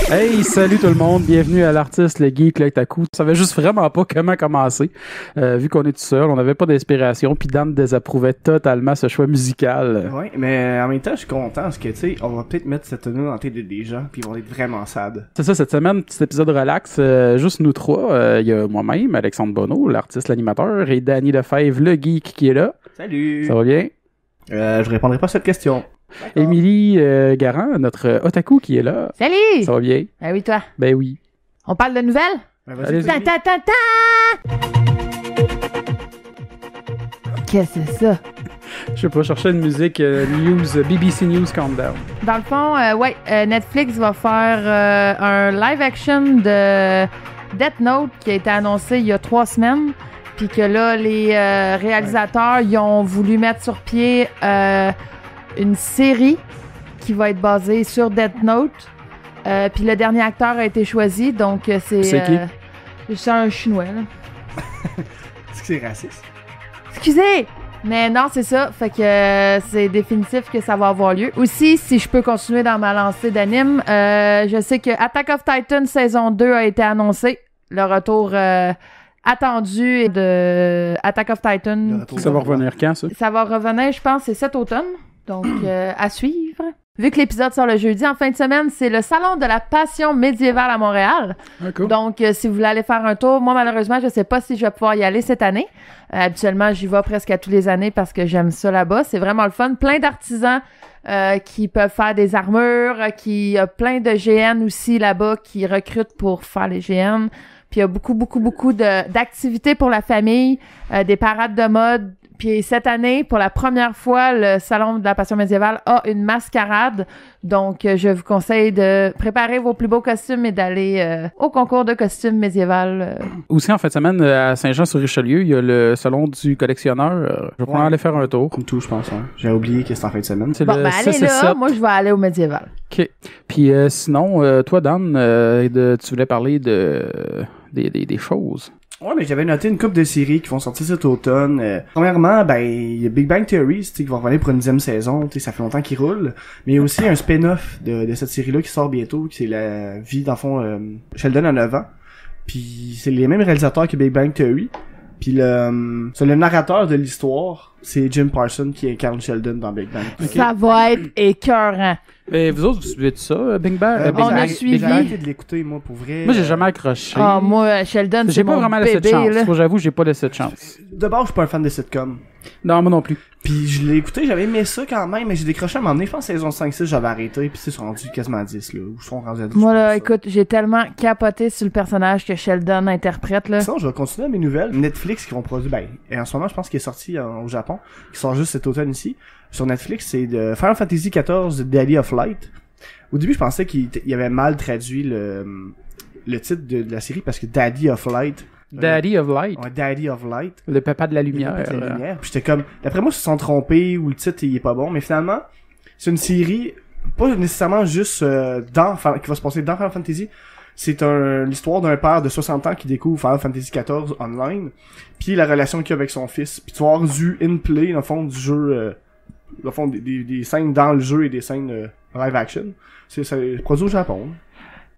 Hey, salut tout le monde, bienvenue à l'artiste, le geek, le taku. On savait juste vraiment pas comment commencer, vu qu'on est tout seul, on n'avait pas d'inspiration, puis Dan désapprouvait totalement ce choix musical. Ouais, mais en même temps, je suis content parce que, tu sais, on va peut-être mettre cette tenue dans la tête des gens, puis ils vont être vraiment sad. C'est ça, cette semaine, petit épisode relax, juste nous trois. Il y a moi-même, Alexandre Bonneau, l'artiste, l'animateur, et Danny Lefebvre, le geek qui est là. Salut! Ça va bien? Je répondrai pas à cette question. Émilie Garand, notre otaku qui est là. Salut! Ça va bien? Ah oui, toi. Ben oui. On parle de nouvelles? Ben, Allez-y. vas-y, Ta ta ta ta! Qu'est-ce que c'est ça? Je sais pas, chercher une musique news, BBC News Countdown. Dans le fond, Netflix va faire un live action de Death Note qui a été annoncé il y a 3 semaines. Puis que là, les réalisateurs, ils ont voulu mettre sur pied une série qui va être basée sur Death Note. Puis le dernier acteur a été choisi, donc c'est... C'est qui? C'est un chinois, là. Est-ce que c'est raciste? Excusez! Mais non, c'est ça. Fait que c'est définitif que ça va avoir lieu. Aussi, si je peux continuer dans ma lancée d'anime, je sais que Attack of Titan saison 2 a été annoncé. Le retour attendu de Attack of Titan. Ça va revenir quand, ça? Ça va revenir, je pense, c'est cet automne. Donc, à suivre. Vu que l'épisode sort le jeudi, en fin de semaine, c'est le Salon de la Passion médiévale à Montréal. Ah, cool. Donc, si vous voulez aller faire un tour, moi, malheureusement, je sais pas si je vais pouvoir y aller cette année. Habituellement, j'y vais presque à tous les années parce que j'aime ça là-bas. C'est vraiment le fun. Plein d'artisans qui peuvent faire des armures, qui y a plein de GN aussi là-bas qui recrutent pour faire les GN. Puis il y a beaucoup d'activités pour la famille, des parades de mode. Puis cette année, pour la première fois, le Salon de la Passion médiévale a une mascarade. Donc, je vous conseille de préparer vos plus beaux costumes et d'aller au concours de costumes médiéval. Aussi, en fin de semaine, à Saint-Jean-sur-Richelieu, il y a le salon du collectionneur. Je vais pouvoir aller faire un tour. Comme tout, je pense. Hein. J'ai oublié que c'était en fin de semaine. C'est Bon, le ben 6 allez et là, 7. moi je vais aller au médiéval. OK. Puis sinon, toi, Dan, tu voulais parler des choses. Ouais, mais j'avais noté une couple de séries qui vont sortir cet automne. Premièrement, ben, il y a Big Bang Theory, tu sais, qui va revenir pour une 10e saison, tu sais, ça fait longtemps qu'il roule. Mais il y a aussi un spin-off de cette série-là qui sort bientôt, qui c'est la vie, dans le fond, Sheldon à 9 ans. Puis c'est les mêmes réalisateurs que Big Bang Theory. Puis le narrateur de l'histoire, c'est Jim Parsons qui incarne Sheldon dans Big Bang. Ça va être écœurant. Mais vous autres, vous suivez de ça, Big Bang? Big on a Bang- suivi. J'ai arrêté de l'écouter, moi, pour vrai. Moi, j'ai jamais accroché. Ah, moi, Sheldon, c'est J'ai pas mon vraiment laissé de bébé, chance. là. Faut j'avoue, j'ai pas laissé de chance. De base, je suis pas un fan de sitcom. Non, moi non plus. Puis je l'ai écouté, j'avais aimé ça quand même, mais j'ai décroché à un moment donné, je pense saison 5-6, j'avais arrêté, puis ils sont rendus quasiment à 10, là, ou ils sont rendus à 10. Moi, je là, pense, écoute, j'ai tellement capoté sur le personnage que Sheldon interprète, là. Sinon, je vais continuer à mes nouvelles. Netflix qui vont produire, ben, et en ce moment, je pense qu'il est sorti au Japon, qui sort juste cet automne ici. Sur Netflix, c'est de Final Fantasy XIV, Daddy of Light. Au début, je pensais qu'il avait mal traduit le titre de la série, parce que Daddy of Light. Daddy of Light. Ouais, Daddy of Light. Le papa de la lumière. De la lumière. Puis j'étais comme, d'après moi, ils se sont trompés, ou le titre, il est pas bon, mais finalement, c'est une série, pas nécessairement juste qui va se passer dans Final Fantasy. C'est l'histoire d'un père de 60 ans qui découvre Final Fantasy XIV online, puis la relation qu'il a avec son fils. Puis tu vas avoir du in-play, dans le fond, du jeu, dans le fond, des scènes dans le jeu et des scènes live action. C'est produit au Japon.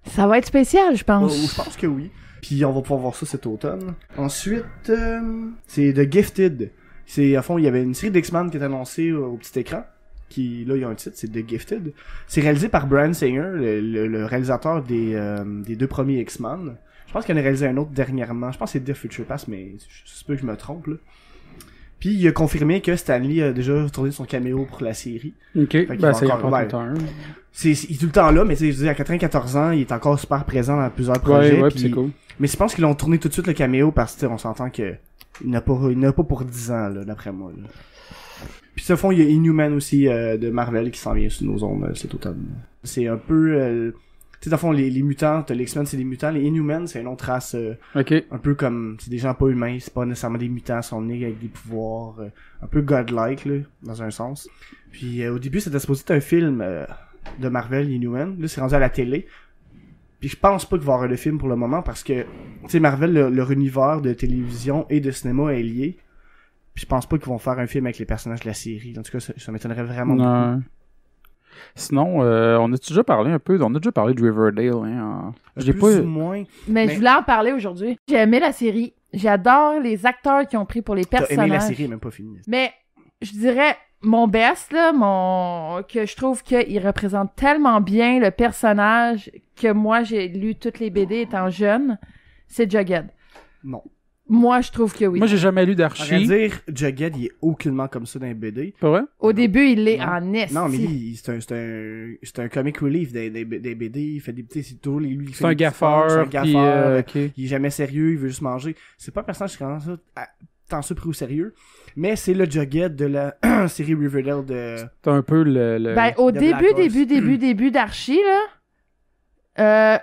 Ça va être spécial, je pense. Je pense que oui. Puis on va pouvoir voir ça cet automne. Ensuite, c'est The Gifted. C'est, à fond, il y avait une série d'X-Men qui est annoncée au petit écran. Qui, là, il y a un titre, c'est The Gifted. C'est réalisé par Bryan Singer, le réalisateur des 2 premiers X-Men. Je pense qu'il en a réalisé un autre dernièrement. Je pense que c'est The Future Past, mais je peux que je me trompe, là. Puis il a confirmé que Stan Lee a déjà tourné son caméo pour la série. OK. qu'il Ben, va c'est encore- encore ouais. tout le temps. Il est tout le temps là, mais tu sais, je veux dire, à 94 ans, il est encore super présent dans plusieurs projets. Ouais, puis- c'est cool. Mais je pense qu'ils l'ont tourné tout de suite le caméo parce que on s'entend que il n'a pas pour 10 ans, là, d'après moi. Là. Puis ce fond, il y a Inhuman aussi de Marvel qui s'en vient sur nos ondes cet automne. C'est un peu... tu sais, dans le fond, les mutants, les X-Men c'est des mutants, les Inhumans c'est une autre race OK. un peu comme... C'est des gens pas humains, c'est pas nécessairement des mutants, sont nés avec des pouvoirs un peu godlike, là, dans un sens. Puis au début, c'était supposé être un film de Marvel, Inhuman. Là, c'est rendu à la télé. Puis je pense pas qu'il va y avoir le film pour le moment parce que, tu sais, Marvel, leur univers de télévision et de cinéma est lié. Puis je pense pas qu'ils vont faire un film avec les personnages de la série. En tout cas, ça m'étonnerait vraiment beaucoup. Non. Sinon, on a déjà parlé de Riverdale. Hein, j'ai Plus pas... ou moins. Mais je voulais en parler aujourd'hui. J'ai aimé la série. J'adore les acteurs qui ont pris pour les T'as personnages. aimé la série, même pas finie. Mais je dirais mon best, là, que je trouve qu'il représente tellement bien le personnage que moi, j'ai lu toutes les BD étant jeune, c'est Jughead. Non. Moi, je trouve que oui. Moi, j'ai jamais lu À vrai d'Archie. dire, Jughead, il est aucunement comme ça dans les BD. Pas vrai? Au début, il l'est Non. en esti. Non, mais lui, c'est un comic relief des BD. Il fait des petits, c'est toujours lui. Il fait C'est un des petits formes, gaffeur. c'est un Puis, gaffeur. ok. Il est jamais sérieux, il veut juste manger. C'est pas un personnage qui rend ça tant ça pris au sérieux. Mais c'est le Jughead de la série Riverdale de... C'est un peu le... Ben, au de début Black Horse. d'Archie, là,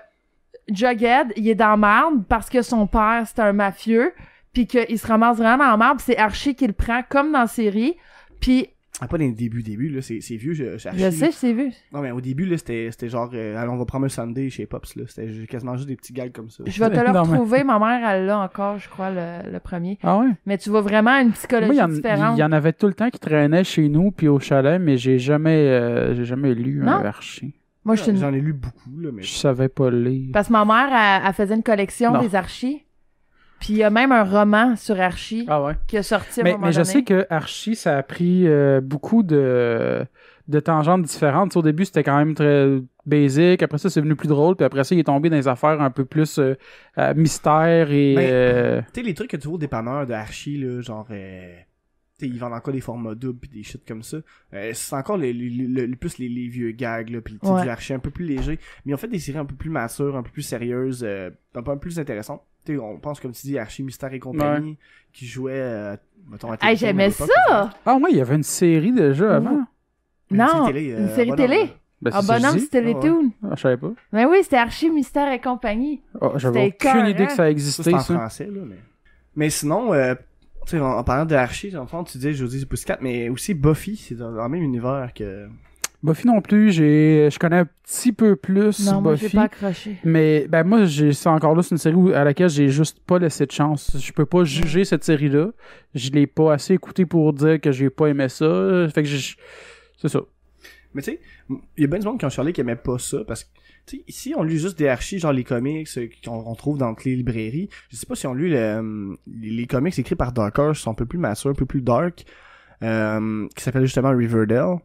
Jughead, il est dans marde parce que son père, c'est un mafieux, puis qu'il se ramasse vraiment dans marde, pis c'est Archie qui le prend, comme dans la série, puis Ah, pas dans les débuts, là, c'est vieux, c'est Archie, je sais, là. je t'ai vu. Non, mais au début, là, c'était genre, allons, on va prendre un sundae chez Pops, là. C'était quasiment juste des petits gags comme ça. Je vais te le Non, mais- retrouver, ma mère, elle l'a encore, je crois, le premier. Ah ouais? Mais tu vois vraiment une Moi, psychologie différente. il y en avait tout le temps qui traînaient chez nous puis au chalet, mais j'ai jamais lu Non? un Archie. Moi, je suis une... J'en ai lu beaucoup, là, mais... Je savais pas lire. Parce que ma mère, elle faisait une collection Non. des Archis, puis il y a même un roman sur Archie Ah ouais? qui a sorti à un Mais moment je donné. sais que Archie, ça a pris beaucoup de tangentes différentes. Tu sais, au début, c'était quand même très basic. Après ça, c'est devenu plus drôle. Puis après ça, il est tombé dans des affaires un peu plus mystère et... Ben, Tu sais, les trucs que tu vois au dépanneur de Archie, là, genre... Tu sais, ils vendent encore des formats doubles pis des shit comme ça. C'est encore plus les vieux gags, là, pis le Ouais. du Archie un peu plus léger. Mais ils ont fait des séries un peu plus matures, un peu plus sérieuses, un peu plus intéressantes. Tu sais, on pense, comme tu dis, Archie, Mystère et compagnie, qui jouait, mettons, à Hey, télévision j'aimais à l'époque, ça! Ah ouais, il y avait une série déjà avant. Non, télé, une série bonhomme, télé. là. Ben, Ah, c'est ça que je bonhomme, dis. c'était les Ah ouais. toons. Ah, je savais pas. Mais oui, c'était Archie, Mystère et compagnie. Ah, j'avais C'était aucune écœurant. idée que ça Ça, existait, c'est en ça. français, là, mais sinon, tu sais, en parlant de Archie, en fond, tu disais Jodie Pussycat, mais aussi Buffy, c'est dans le même univers que... Buffy non plus, je connais un petit peu plus Non, moi, j'ai Buffy. pas accroché. Mais ben moi, c'est encore là, c'est une série à laquelle j'ai juste pas laissé de chance. Je peux pas juger cette série-là. Je l'ai pas assez écouté pour dire que j'ai pas aimé ça. Fait que c'est ça. Mais tu sais, il y a bien du monde qui ont chialé qui aimait pas ça, parce que, tu sais, ici, on lit juste des Archie, genre les comics qu'on trouve dans toutes les librairies. Je sais pas si on lit les comics écrits par Dark Horse, sont un peu plus matures, un peu plus dark, qui s'appelle justement Riverdale.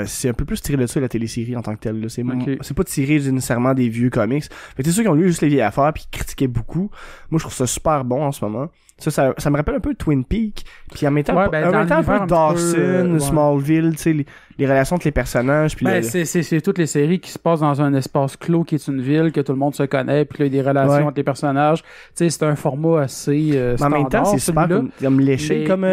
C'est un peu plus tiré de ça, la télésérie en tant que telle, là. Ok. C'est pas tiré nécessairement des vieux comics. Fait que c'est ceux qui ont lu juste les vieilles affaires pis qui critiquaient beaucoup. Moi, je trouve ça super bon en ce moment. Ça me rappelle un peu Twin Peaks. Puis en même temps, Ouais, ben, en dans même temps un l'univers peu un petit peu, Dawson, ouais. Smallville, tu sais, les relations entre les personnages. Puis Ben, c'est toutes les séries qui se passent dans un espace clos qui est une ville, que tout le monde se connaît, puis là, il y a des relations Ouais. entre les personnages. Tu sais, c'est un format assez mais en standard, même temps, c'est super celui-là. comme léché, Mais- comme...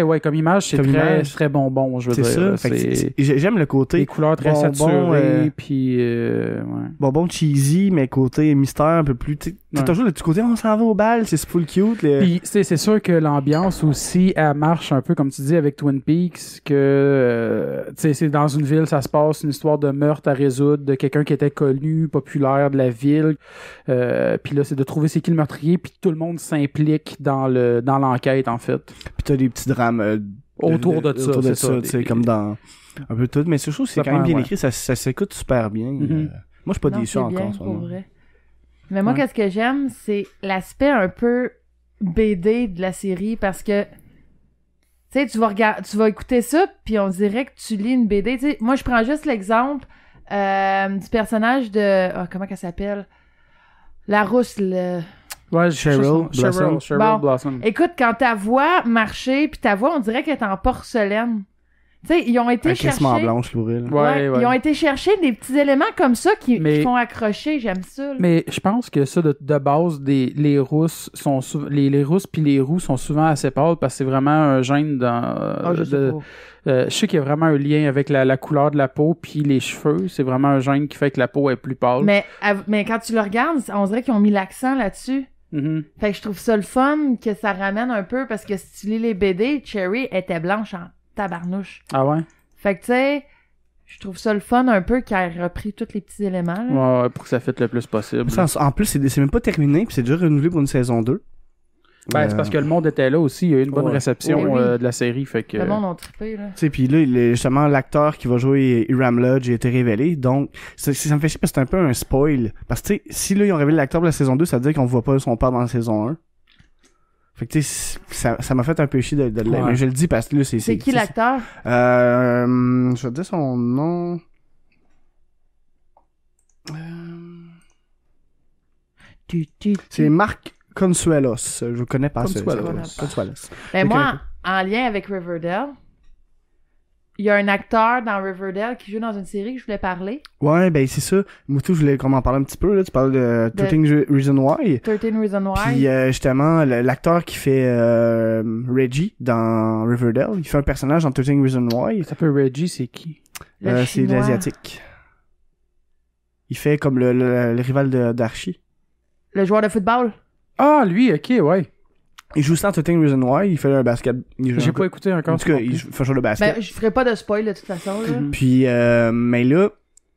Ouais, comme image, c'est comme très, image. très bonbon, je veux c'est dire. ça. là. Fait que C'est j'aime le des côté couleurs très bonbon, saturées, puis ouais. bonbon cheesy, mais côté mystère un peu plus... Tu sais, Ouais. toujours le petit côté, on s'en va au bal, c'est full cute. Puis c'est sûr que l'ambiance aussi, elle marche un peu comme tu dis avec Twin Peaks, que tu sais, c'est dans une ville, ça se passe une histoire de meurtre à résoudre de quelqu'un qui était connu, populaire de la ville. Puis là, c'est de trouver c'est qui le meurtrier, puis tout le monde s'implique dans l'enquête en fait. Puis t'as des petits drames Autour de ça, autour de c'est ça, ça, tu sais, des- comme dans un peu tout. Mais c'est chose, c'est Ça quand même prend, bien ouais. écrit, ça s'écoute super bien. Mhm. Moi, je suis pas Non, déçu c'est encore bien, en ce pour moment. vrai. Mais moi, Ouais. qu'est-ce que j'aime, c'est l'aspect un peu BD de la série, parce que tu sais, tu vas écouter ça, puis on dirait que tu lis une BD. Tu sais, moi, je prends juste l'exemple du personnage de... comment qu'elle s'appelle? La rousse, le... Ouais, Cheryl Blossom. Bon. Blossom. Écoute, quand ta voix marchait, puis ta voix, on dirait qu'elle est en porcelaine. Tu sais, ils ont été Avec chercher... quasiment blanche, pour elle. Ouais, ouais. Ils ont été chercher des petits éléments comme ça qui Mais- font accrocher. J'aime ça. là. Mais je pense que ça, de base, les rousses sont les rousses puis les roux sont souvent assez pâles parce que c'est vraiment un gène dans... Ah, je sais pas. je sais qu'il y a vraiment un lien avec la couleur de la peau puis les cheveux. C'est vraiment un gène qui fait que la peau est plus pâle. Mais quand tu le regardes, on dirait qu'ils ont mis l'accent là-dessus. Mhm. Fait que je trouve ça le fun que ça ramène un peu parce que si tu lis les BD, Cherry était blanche en tabarnouche. Ah ouais? Fait que tu sais, je trouve ça le fun un peu qu'elle ait repris tous les petits éléments. là. Ouais, pour que ça fitte le plus possible. Ça, en plus, c'est même pas terminé, puis c'est déjà renouvelé pour une saison 2. Ben, c'est parce que le monde était là aussi. Il y a eu une bonne réception Oui. de la série. Fait que... Le monde a trippé, là. Tu sais, puis là, justement, l'acteur qui va jouer Hiram Lodge a été révélé. Donc, ça me fait chier parce que c'est un peu un spoil. Parce que, tu sais, si là, ils ont révélé l'acteur de la saison 2, ça veut dire qu'on voit pas son père dans la saison 1. Fait que, tu sais, ça m'a fait un peu chier de Ouais. mais je le dis parce que là, C'est qui l'acteur? Je vais te dire son nom. C'est Marc Consuelos. Je connais pas Consuelos. Consuelos. Ben, Ok, moi, ok. en lien avec Riverdale, il y a un acteur dans Riverdale qui joue dans une série que je voulais parler. Ouais, ben c'est ça. Moutou, je voulais qu'on en parle un petit peu. Là. Tu parles de 13 Reasons Why. 13 Reasons Why. Puis justement, l'acteur qui fait Reggie dans Riverdale, il fait un personnage dans 13 Reasons Why. Ça peut Reggie, c'est qui? Le C'est Chinois. l'asiatique. Il fait comme le rival d'Archie. Le joueur de football. Ah, lui, ok, ouais. Il joue ça dans 13 Reasons Why. Il fait un basket. J'ai pas écouté encore. En tout cas, il fait un joueur de basket. Ben, je ferai pas de spoil de toute façon, là. Puis, mais là,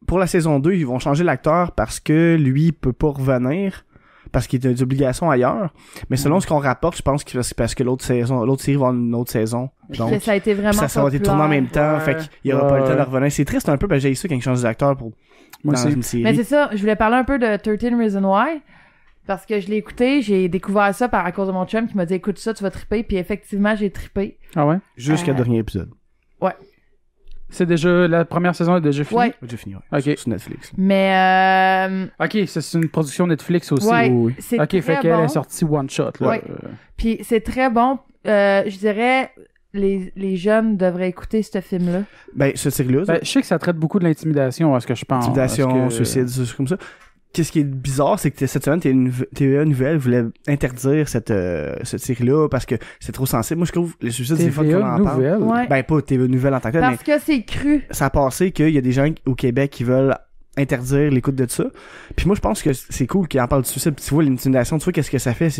pour la saison 2, ils vont changer l'acteur parce que lui, il peut pas revenir parce qu'il a des obligations ailleurs. Mais selon ce qu'on rapporte, je pense que c'est parce que l'autre série va avoir une autre saison. Donc, Que ça a été vraiment ça va être tourné en même temps. Ouais. Fait qu'il y aura pas le temps Ouais. de revenir. C'est triste un peu parce que j'ai ça quand ils changent d'acteur pour Moi dans aussi. une série. Mais c'est ça, je voulais parler un peu de 13 Reasons Why. Parce que je l'ai écouté, j'ai découvert ça à cause de mon chum qui m'a dit écoute ça, tu vas tripper. Puis effectivement, j'ai trippé. Ah ouais? Jusqu'à le dernier épisode. C'est déjà... La première saison est déjà finie? Ouais. J'ai fini, ouais. Ok. Sur Netflix. Mais Ok, c'est une production Netflix aussi. ouais, oui. c'est Ok, fait très qu'elle bon. est sortie one shot, là. Ouais. Puis c'est très bon. Je dirais les jeunes devraient écouter ce film-là. Ben, ce série-là, Ben, je sais que ça traite beaucoup de l'intimidation, à ce que je pense. intimidation, Parce que- suicide, des choses comme ça. Qu'est-ce qui est bizarre, c'est que cette semaine, TVA Nouvelle voulait interdire cette série-là parce que c'est trop sensible. Moi, je trouve les suicides, c'est fun qu'on TVA en parle. Nouvelle. Ouais. Ben, pas TVA Nouvelle en tant que tel, mais Parce que c'est cru. ça a passé qu'il y a des gens au Québec qui veulent interdire l'écoute de ça. Puis moi, je pense que c'est cool qu'ils en parlent du suicide. Puis tu vois l'intimidation, tu vois qu'est-ce que ça fait.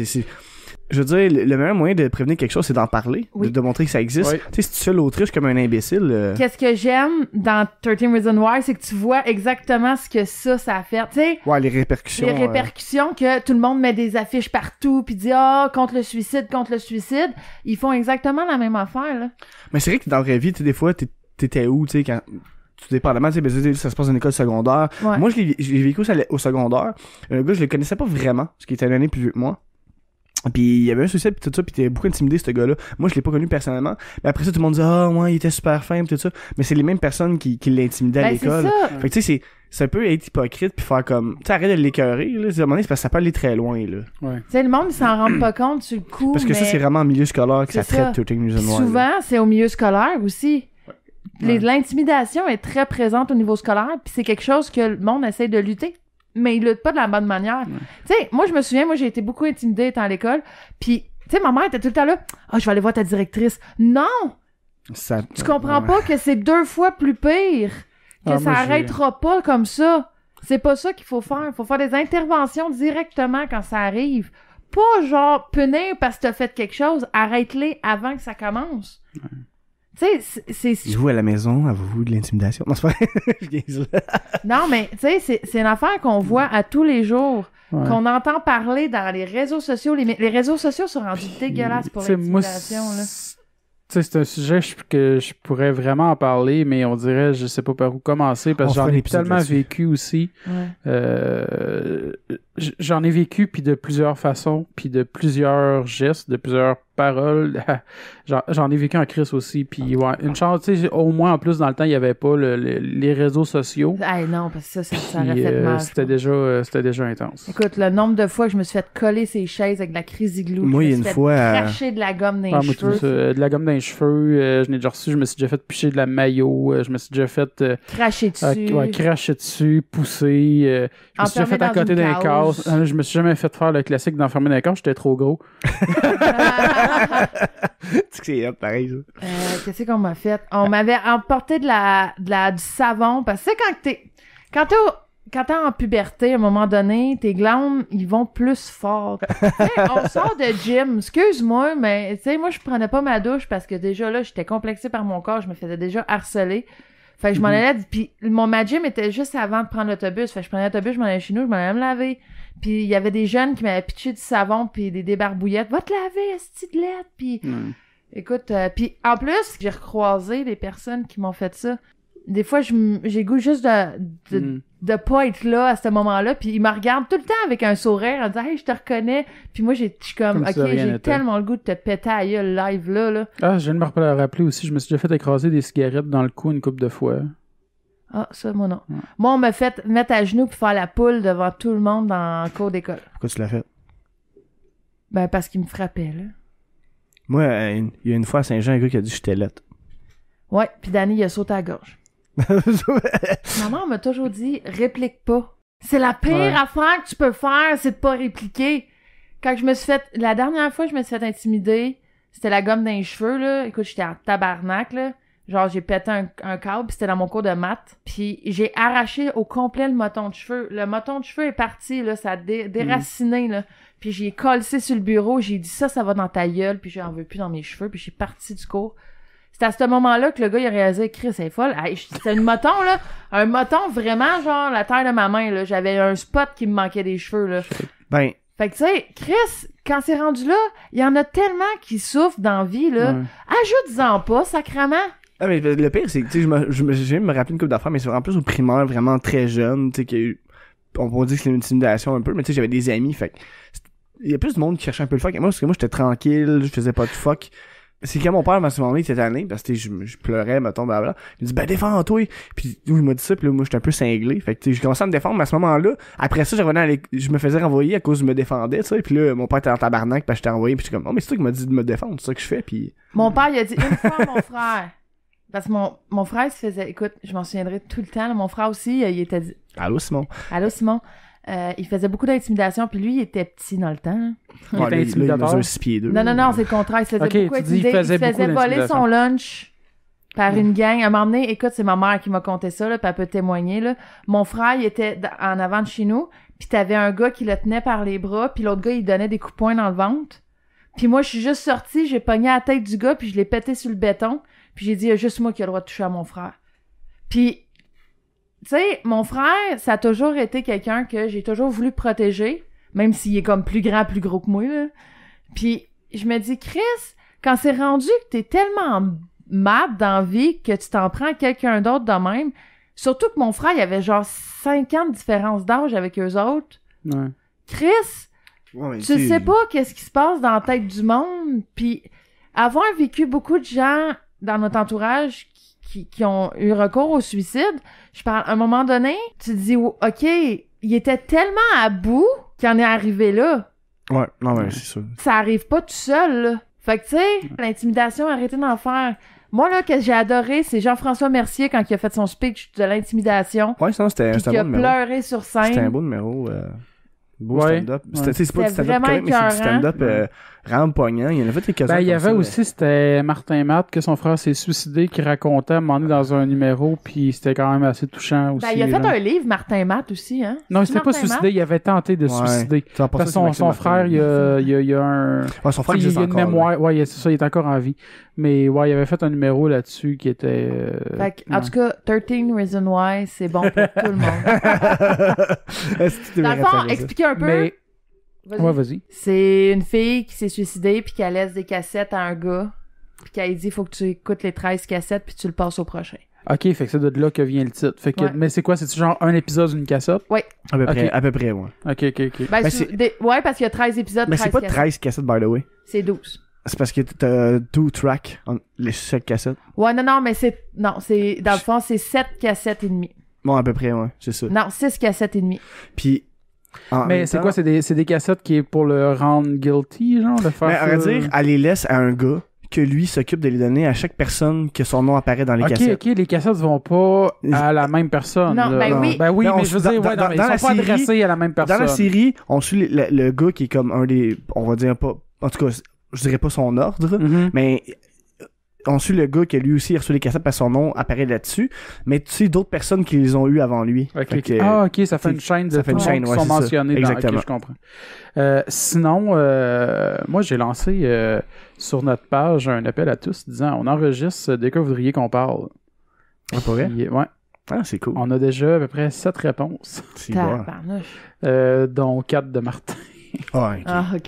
Je veux dire, le meilleur moyen de prévenir quelque chose, c'est d'en parler, Oui. de montrer que ça existe. Oui. Tu sais, si tu fais l'autruche comme un imbécile, Qu'est-ce que j'aime dans 13 Reasons Why, c'est que tu vois exactement ce que ça a fait. Tu sais, ouais, les répercussions. les répercussions que tout le monde met des affiches partout puis dit contre le suicide, ils font exactement la même affaire là. Mais c'est vrai que dans la vraie vie, tu sais, des fois, t'étais où, tu sais, quand. Tout dépendamment, tu sais, ça se passe dans une école secondaire. Ouais. Moi, je l'ai vécu au secondaire. Le gars, je le connaissais pas vraiment, parce qu'il était une année plus vieux que moi. Puis il y avait un suicide pis tout ça, pis t'es beaucoup intimidé ce gars-là. Moi je l'ai pas connu personnellement, mais après ça tout le monde dit ouais il était super fin pis tout ça. Mais c'est les mêmes personnes qui l'intimidaient à Ben, c'est l'école. ça. Fait que tu sais c'est un peu être hypocrite puis faire comme tu sais arrête de l'écœurer là, à un moment donné, c'est parce que ça peut aller très loin là. Ouais. Tu sais, le monde, ils s'en rendent pas compte sur le coup. Parce que ça mais c'est vraiment en milieu scolaire que ça c'est ça. traite 13 Reasons Why. souvent, c'est au milieu scolaire aussi. L'intimidation est très présente au niveau scolaire, puis c'est quelque chose que le monde essaie de lutter, mais il lutte pas de la bonne manière. Tu sais, moi, je me souviens, j'ai été beaucoup intimidée étant à l'école, puis, tu sais, ma mère était tout le temps là. « Ah, je vais aller voir ta directrice. » Non! Ça, Tu comprends pas que c'est 2 fois plus pire, que Ah, ça moi, j'ai- arrêtera pas comme ça. C'est pas ça qu'il faut faire. Il faut faire des interventions directement quand ça arrive. Pas genre punir parce que t'as fait quelque chose. Arrête-les avant que ça commence. Tu sais, c'est... Vous à la maison, avez-vous de l'intimidation? Non, c'est pas je niaise, là. Non, mais tu sais, c'est une affaire qu'on voit à tous les jours. Ouais. Qu'on entend parler dans les réseaux sociaux. Les réseaux sociaux sont rendus dégueulasses pour Tu sais, moi, l'intimidation, là. tu sais, c'est un sujet que je pourrais vraiment en parler, mais on dirait, je sais pas par où commencer, parce On que j'en fera un ai épisode tellement là-dessus. vécu aussi. Ouais. J'en ai vécu, puis de plusieurs façons, puis de plusieurs gestes, de plusieurs paroles. J'en ai vécu en crise aussi, puis ouais, une chance, tu sais, au moins, en plus, dans le temps, il y avait pas les réseaux sociaux. Hey, non, parce que ça aurait Puis, fait mal. je c'était déjà intense. Écoute, le nombre de fois que je me suis fait coller ces chaises avec de la crise glue. Moi, il y a je me une suis fait fois, cracher de la gomme dans Ah, les moi, tout cheveux. ça, de la gomme dans les cheveux, je n'ai déjà reçu, je me suis déjà fait picher de la maillot, je me suis déjà fait Cracher dessus. cracher dessus, pousser, je me suis déjà Enfermé fait à dans côté une d'un cage. casse. Je me suis jamais fait faire le classique d'enfermer dans un casse, j'étais trop gros. Tu sais que c'est hot, pareil, ça. Qu'est-ce qu'on m'a fait? On m'avait emporté du savon. Parce que tu sais, quand t'es en puberté, à un moment donné, tes glandes, ils vont plus fort. Tu sais, on sort de gym. Excuse-moi, mais tu sais, moi, je prenais pas ma douche parce que déjà là, j'étais complexée par mon corps. Je me faisais déjà harceler. Fait que je m'en allais, puis ma gym était juste avant de prendre l'autobus. Fait que je prenais l'autobus, je m'en allais chez nous, je m'en allais me laver. Puis il y avait des jeunes qui m'avaient pitché du savon puis des débarbouillettes. Va te laver, esti de lettre, puis... Écoute, puis en plus, j'ai recroisé des personnes qui m'ont fait ça. Des fois, j'ai goût juste de pas être là à ce moment-là, puis ils me regardent tout le temps avec un sourire en disant « Hey, je te reconnais », puis moi, je suis comme OK, j'ai tellement le goût de te péter à gueule live là. Ah, je viens de me rappeler aussi, je me suis déjà fait écraser des cigarettes dans le cou une couple de fois. Ah, ça, moi, non. Moi, on m'a fait mettre à genoux puis faire la poule devant tout le monde dans le cours d'école. Pourquoi tu l'as fait? Ben, parce qu'il me frappait, là. Moi, il y a une fois à Saint-Jean, un gars qui a dit « J'étais lettre ». Ouais, puis Danny, il a sauté à la gorge. Maman m'a toujours dit réplique pas. C'est la pire affaire que tu peux faire, c'est de pas répliquer. Quand je me suis fait la dernière fois je me suis fait intimider, c'était la gomme dans les cheveux là. Écoute, j'étais en tabarnak là. Genre j'ai pété un câble, puis c'était dans mon cours de maths, puis j'ai arraché au complet le moton de cheveux. Le moton de cheveux est parti là, ça a déraciné là. Puis j'ai collé sur le bureau, j'ai dit ça va dans ta gueule, puis j'en veux plus dans mes cheveux, puis j'ai parti du cours. C'est à ce moment-là que le gars, il a réalisé, Chris, c'est folle. Hey, c'était une moton, là. Un moton vraiment, genre, la taille de ma main, là. J'avais un spot qui me manquait des cheveux, là. Ben. Fait que, tu sais, Chris, quand c'est rendu là, il y en a tellement qui souffrent dans la vie, là. Ouais. Ajoute-en pas, sacrément. Ah, mais le pire, c'est que, tu sais, j'ai me rappelé une couple d'affaires, mais c'est vraiment plus au primaire, vraiment très jeune, tu sais, qu'il y a eu, on pourrait dire que c'est une intimidation un peu, mais tu sais, j'avais des amis, fait que, il y a plus de monde qui cherchait un peu le fuck. Et moi, parce que moi, j'étais tranquille, je faisais pas de fuck. C'est quand mon père m'a demandé cette année, parce que je pleurais, mettons, blablabla. Il me dit, ben, défends-toi. Puis, il m'a dit ça, puis là, moi, j'étais un peu cinglé. Fait que, tu sais, j'ai commencé à me défendre, mais à ce moment-là, après ça, je me faisais renvoyer à cause que je me défendais, tu sais. Puis là, mon père était en tabarnak, puis j'étais renvoyé, puis j'étais comme, oh, mais c'est toi qui m'as dit de me défendre, c'est ça que je fais, puis. Mon père, il a dit une fois mon frère. Parce que mon frère, il se faisait, écoute, je m'en souviendrai tout le temps, là, mon frère aussi, il était dit. Allô, Simon. Il faisait beaucoup d'intimidation, puis lui, il était petit dans le temps. Il était intimidateur. Il mesure 6 pieds 2. Non, c'est le contraire. Il se faisait beaucoup intimider. Il se faisait voler son lunch par une gang. À un moment donné, écoute, c'est ma mère qui m'a conté ça, là, puis elle peut témoigner, là. Mon frère, il était en avant de chez nous, puis t'avais un gars qui le tenait par les bras, puis l'autre gars, il donnait des coups de poing dans le ventre. Puis moi, je suis juste sortie, j'ai pogné la tête du gars, puis je l'ai pété sur le béton, puis j'ai dit, il y a juste moi qui a le droit de toucher à mon frère. Puis... Tu sais, mon frère, ça a toujours été quelqu'un que j'ai toujours voulu protéger, même s'il est comme plus grand, plus gros que moi, là. Puis, je me dis, Chris, quand c'est rendu que t'es tellement mad dans la vie que tu t'en prends à quelqu'un d'autre de même, surtout que mon frère, il avait genre 5 ans de différence d'âge avec eux autres. Ouais. Chris, tu sais pas qu'est-ce qui se passe dans la tête du monde, puis avoir vécu beaucoup de gens dans notre entourage qui ont eu recours au suicide, je parle, à un moment donné, tu te dis, OK, il était tellement à bout qu'il en est arrivé là. Ouais, non, mais c'est sûr. Ça arrive pas tout seul, là. Fait que, tu sais, l'intimidation, arrêtez d'en faire. Moi, là, que j'ai adoré, c'est Jean-François Mercier quand il a fait son speech de l'intimidation. Ouais, ça, c'était un bon numéro. Il a pleuré sur scène. C'était un beau numéro. Beau stand-up. Ouais. C'est pas du stand-up quand même, mais c'est du stand-up vraiment poignant. Il y en a fait quelques-uns. Ben, il y avait aussi, c'était Martin Matt, que son frère s'est suicidé, qui racontait à un moment donné dans un numéro, puis c'était quand même assez touchant aussi. Ben, il a fait un livre, Martin Matt aussi, hein? Non, il s'était pas suicidé, il avait tenté de se suicider. Parce que son frère, il y a un... Ouais, son frère il y a une mémoire. Ouais, c'est ça, il est encore en vie. Mais ouais, il avait fait un numéro là-dessus qui était... Fait que, en tout cas, 13 Reasons Why, c'est bon pour tout le monde. Dans le fond, expliquer un peu... Mais... Vas-y. C'est une fille qui s'est suicidée puis qu'elle laisse des cassettes à un gars puis qu'elle dit faut que tu écoutes les 13 cassettes puis tu le passes au prochain. OK, fait que c'est de là que vient le titre. Fait que, mais c'est quoi? C'est genre un épisode d'une cassette? Oui. À peu près, ouais. OK. Ben, ouais, parce qu'il y a 13 épisodes, 13 mais c'est pas 13 cassettes, by the way. C'est 12. C'est parce que t'as 2 tracks, chaque cassette. Ouais, non, mais c'est... Non, c'est... Dans le fond, c'est 7 cassettes et demie. Bon, à peu près, ouais, c'est ça. Non, 6 cassettes et demie. Puis... Mais c'est quoi? C'est des cassettes qui est pour le rendre guilty, genre? De faire mais à vrai dire, elle les laisse à un gars que lui s'occupe de les donner à chaque personne que son nom apparaît dans les cassettes. OK, les cassettes vont pas à la même personne. Non, là. Ben oui. Ben oui, mais je veux dire, ils sont pas adressés à la même personne. Dans la série, on suit le gars qui est comme un des... On va dire pas... En tout cas, je dirais pas son ordre, mais... On suit le gars qui a lui aussi reçu les cassettes parce que son nom apparaît là-dessus, mais tu sais d'autres personnes qui les ont eu avant lui. OK, ça fait une chaîne de qui sont mentionnés. Exactement. Je comprends. Sinon, moi j'ai lancé sur notre page un appel à tous disant on enregistre dès que vous voudriez qu'on parle. Ah, pas vrai? Ouais. Ah, c'est cool. On a déjà à peu près 7 réponses, C'est bon. Tabarnouche. dont 4 de Martin, Ah, ok. Ah, ok.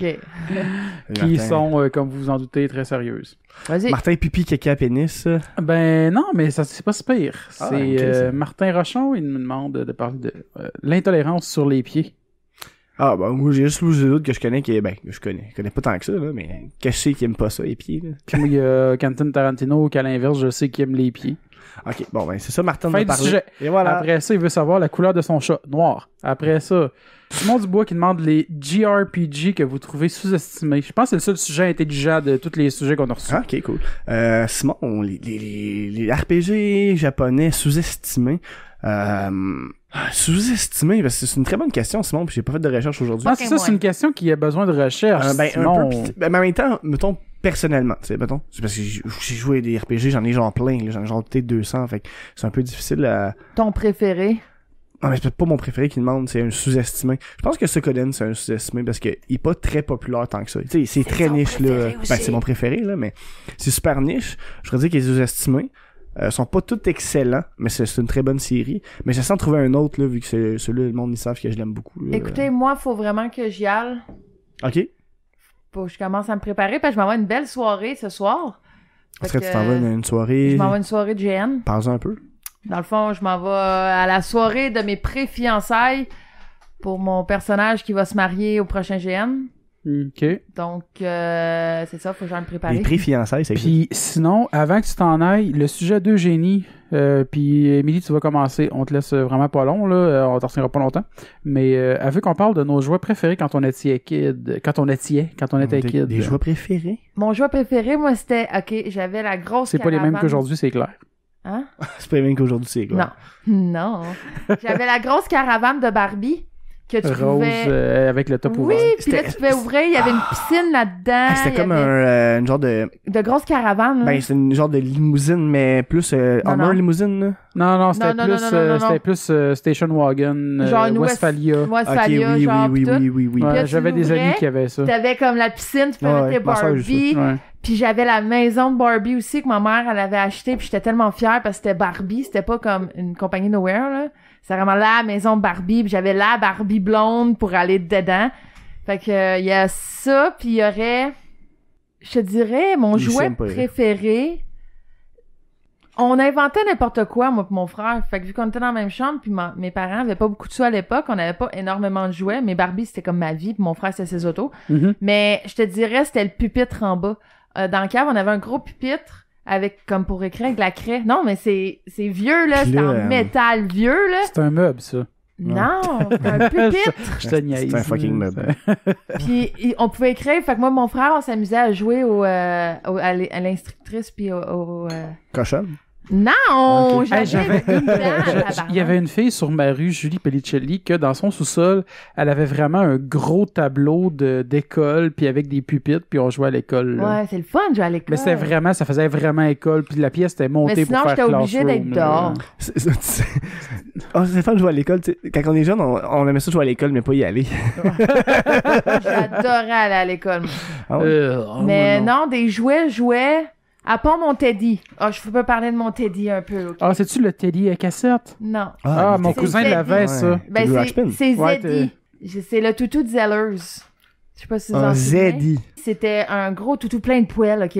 qui Martin. sont, comme vous vous en doutez, très sérieuses. Vas-y. Martin Pipi Caca Pénis. Ben non, mais ça c'est pas si pire. Ah, C'est ok, ça. Martin Rochon, il me demande de parler de l'intolérance sur les pieds. Ah, bah, moi, j'ai juste Louis d'autres que je connais qui est, ben, que je connais pas tant que ça, là, mais que je sais qui aime pas ça, les pieds, là. Puis moi, il y a Quentin Tarantino qu'à l'inverse, je sais qu'il aime les pieds. Ok, bon, ben, c'est ça, Martin Fin va du parler. sujet. Et voilà. Après ça, il veut savoir la couleur de son chat, noir. Après ça, Simon Dubois qui demande les JRPG que vous trouvez sous-estimés. Je pense que c'est le seul sujet intelligent de tous les sujets qu'on a reçus. Ah, ok, cool. Simon, les RPG japonais sous-estimés, sous-estimés, parce que c'est une très bonne question, Simon, puis j'ai pas fait de recherche aujourd'hui. Ah, c'est ça, c'est une question qui a besoin de recherche. Ben, Simon. un peu, mais en même temps, mettons, personnellement, tu sais, mettons, c'est parce que j'ai joué à des RPG, j'en ai genre plein, là, j'en ai genre peut-être 200, fait que c'est un peu difficile à... Ton préféré? Non, mais c'est peut-être pas mon préféré qui demande, c'est un sous-estimé. Je pense que Suikoden, c'est un sous-estimé parce que il est pas très populaire tant que ça. Tu sais, c'est très niche, là. Ben, c'est mon préféré, là, mais c'est super niche. Je voudrais dire qu'il est sous-estimé. Sont pas tous excellents, mais c'est une très bonne série. Mais j'essaie de trouver un autre, là, vu que c'est celui-là, le monde, ils savent que je l'aime beaucoup, là. Écoutez, moi, faut vraiment que j'y aille. Ok. Faut que je commence à me préparer, parce que je m'en vais à une belle soirée ce soir. Est-ce Fait que tu t'en vas à une soirée? Je m'en vais à une soirée de GN. Parle un peu. Dans le fond, je m'en vais à la soirée de mes pré-fiançailles pour mon personnage qui va se marier au prochain GN. OK. Donc, c'est ça, faut que j'aille me préparer. Les pré-fiançailles, c'est Puis sinon, avant que tu t'en ailles, le sujet d'Eugénie, puis Émilie, tu vas commencer. On te laisse vraiment pas long, là. On t'en retiendra pas longtemps. Mais elle veut qu'on parle de nos jouets préférés quand on était kid. Quand on était kid. Des jouets préférés? Mon jouet préféré, moi, c'était... OK, j'avais la grosse C'est pas les mêmes qu'aujourd'hui, c'est clair. Hein? C'est pas les mêmes qu'aujourd'hui, c'est clair. Non. J'avais la grosse caravane de Barbie que tu Rose pouvais... avec le top Oui, ouvert. puis là, tu pouvais ouvrir, il y avait une piscine là-dedans. Ah, c'était il y comme avait une genre de... de grosses caravanes, là. Ben, c'est une genre de limousine, mais plus Hummer non. limousine, là. Non, c'était Non, plus, non, non, non, c'était non. plus Station Wagon, Genre une Westphalia. Westphalia, Ok, oui, genre, oui, pis tout. oui. Ouais, Puis là, tu j'avais des l'ouvrais, amis qui avaient ça. T'avais comme la piscine, tu pouvais Ouais, mettre tes ma soeur, Barbie. Ouais. Puis j'avais la maison de Barbie aussi que ma mère, elle avait acheté. Puis j'étais tellement fière parce que c'était Barbie. C'était pas comme une compagnie Nowhere, là. C'était vraiment la maison de Barbie. Puis j'avais la Barbie blonde pour aller dedans. Fait que il y a ça. Puis il y aurait... Je te dirais, mon Il jouet s'aime pas, préféré... On inventait n'importe quoi, moi et mon frère. Fait que vu qu'on était dans la même chambre, puis mes parents avaient pas beaucoup de sous à l'époque, on avait pas énormément de jouets. Mais Barbie, c'était comme ma vie, puis mon frère, c'était ses autos. Mhm. Mais je te dirais, c'était le pupitre en bas. Dans le cave, on avait un gros pupitre avec, comme pour écrire, avec de la craie. Non, mais c'est vieux, là. Puis C'est là, en métal vieux, là. C'est un meuble, ça. Non, c'est un pupitre. Je te niaise. C'est un fucking meuble. Puis on pouvait écrire. Fait que moi, mon frère, on s'amusait à jouer à l'instructrice, puis Cochonne. Non! Ok. Hey, J'avais une dent, Il y avait une fille sur ma rue, Julie Pellicelli, que dans son sous-sol, elle avait vraiment un gros tableau d'école, puis avec des pupitres, puis on jouait à l'école. là. Ouais, c'est le fun de jouer à l'école. Mais c'était vraiment, ça faisait vraiment école, puis la pièce était montée Mais sinon, pour faire j'étais obligée classroom, d'être là. dehors. C'est fun de jouer à l'école. Tu sais, quand on est jeune, on aimait ça jouer à l'école, mais pas y aller. J'adorais aller à l'école. moi. Ah ouais? Oh, Mais moi, non, des jouets, à part mon Teddy. Ah, je peux parler de mon Teddy un peu, ok? Ah, c'est-tu le Teddy à cassette? Non. Ah, mon c'est cousin Zeddy. l'avait, ça. Ben, Teddy Ruxpin. c'est Ouais, Zeddy. C'est le toutou de Zellers. Je sais pas si vous en Un souvenez. Zeddy. C'était un gros toutou plein de poils, ok?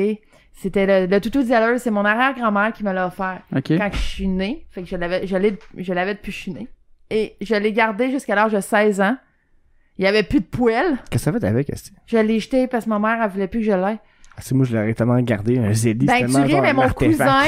C'était le toutou de Zellers, c'est mon arrière-grand-mère qui me l'a offert OK. quand je suis née. Fait que je l'avais depuis que je suis née. Et je l'ai gardé jusqu'à l'âge de 16 ans. Il y avait plus de poils. Qu'est-ce que ça fait avec, Esti? Je l'ai jeté parce que ma mère, elle voulait plus que je l'aie. Ah, c'est moi, je l'aurais tellement gardé, un Zeddy. Ben, c'est tu tellement ris, genre mais un mon artefact. cousin,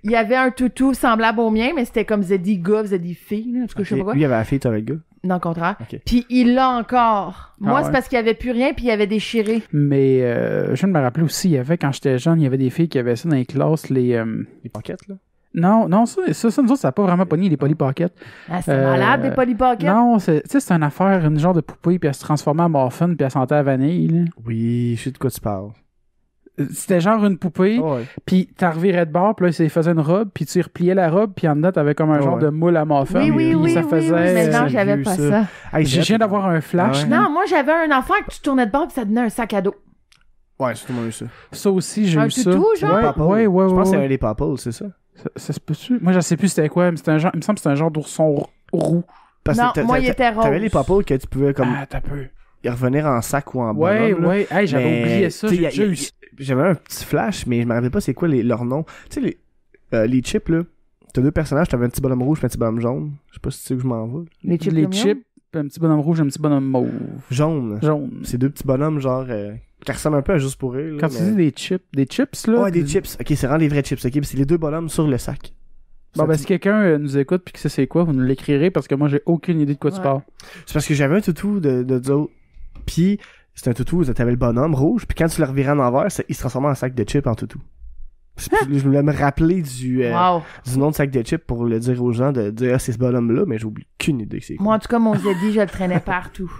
il y avait un toutou semblable au mien, mais c'était comme Zeddy gars, Zeddy fille, là, parce que je sais pas Ok. quoi. Lui, il avait la fille, toi, avec le gars. Non, au contraire. Ok. Puis il l'a encore. Moi, Ah c'est ouais. parce qu'il y avait plus rien, puis il avait déchiré. Mais je viens de me rappeler aussi, il y avait, quand j'étais jeune, il y avait des filles qui avaient ça dans les classes, les... Les paquettes, là. Non, ça, nous autres, ça n'a pas vraiment pogné les Polly Pocket. Ah, c'était malade, des Polly Pocket. Non, tu sais, c'est une affaire, une genre de poupée, puis elle se transformait en morphine, puis elle sentait la vanille, là. Oui, je sais de quoi tu parles. C'était genre une poupée, Ouais. puis t'en revirais de bord, puis là, il faisait une robe, puis tu repliais la robe, puis en dedans, t'avais comme un genre Ouais. de moule à muffin, Oui, oui, puis oui, ça oui, faisait... oui, mais non, c'est j'avais vieux, pas ça. ça. Hey, Je viens d'avoir un flash. Ah ouais? là. Non, moi, j'avais un enfant que tu tournais de bord, puis ça donnait un sac à dos. Ouais, c'est tout le monde eu ça. Ça aussi, j'ai Un eu ça. toutou, genre? Ouais, ouais, Je pense que c'est ouais. un des Papples, c'est ça? Ça se peut-tu? Moi, je sais plus c'était quoi, mais c'était un genre, il me semble que c'était un genre d'ourson roux. Parce Non, que moi, il était rose. T'avais les Popple que tu pouvais comme Ah, t'as peu. y revenir en sac ou en Ouais, bonhomme. là. ouais. Hey, j'avais Mais, oublié ça. tu sais, J'ai déjà eu J'avais un petit flash, mais je me rappelle pas c'est quoi leurs noms. Tu sais, les chips, là. T'as 2 personnages, t'avais un petit bonhomme rouge et un petit bonhomme jaune. Je sais pas si tu sais où je m'en vais. Les chips. les Lumion? chips, un petit bonhomme rouge, un petit bonhomme mauve. Jaune. Jaune. C'est 2 petits bonhommes, genre, qui ressemblent un peu à Juste pour rire. là, Quand tu mais- dis des chips, là. Ouais, des chips. Ok, c'est vraiment des vrais chips. Ok, puis c'est les 2 bonhommes sur le sac. Bon, ben, si quelqu'un nous écoute pis que c'est quoi, vous nous l'écrirez parce que moi, j'ai aucune idée de quoi tu Ouais. parles. C'est parce que j'avais un toutou de Zo. Puis c'était un toutou, t'avais le bonhomme rouge. Puis quand tu le revirais en envers, il se transformait en sac de chips en toutou. Puis je voulais me rappeler du nom de sac de chips pour le dire aux gens, de dire ah, c'est ce bonhomme-là, mais j'ai oublié aucune idée que c'est quoi. Moi, en tout cas, mon Zeddy, je le traînais partout.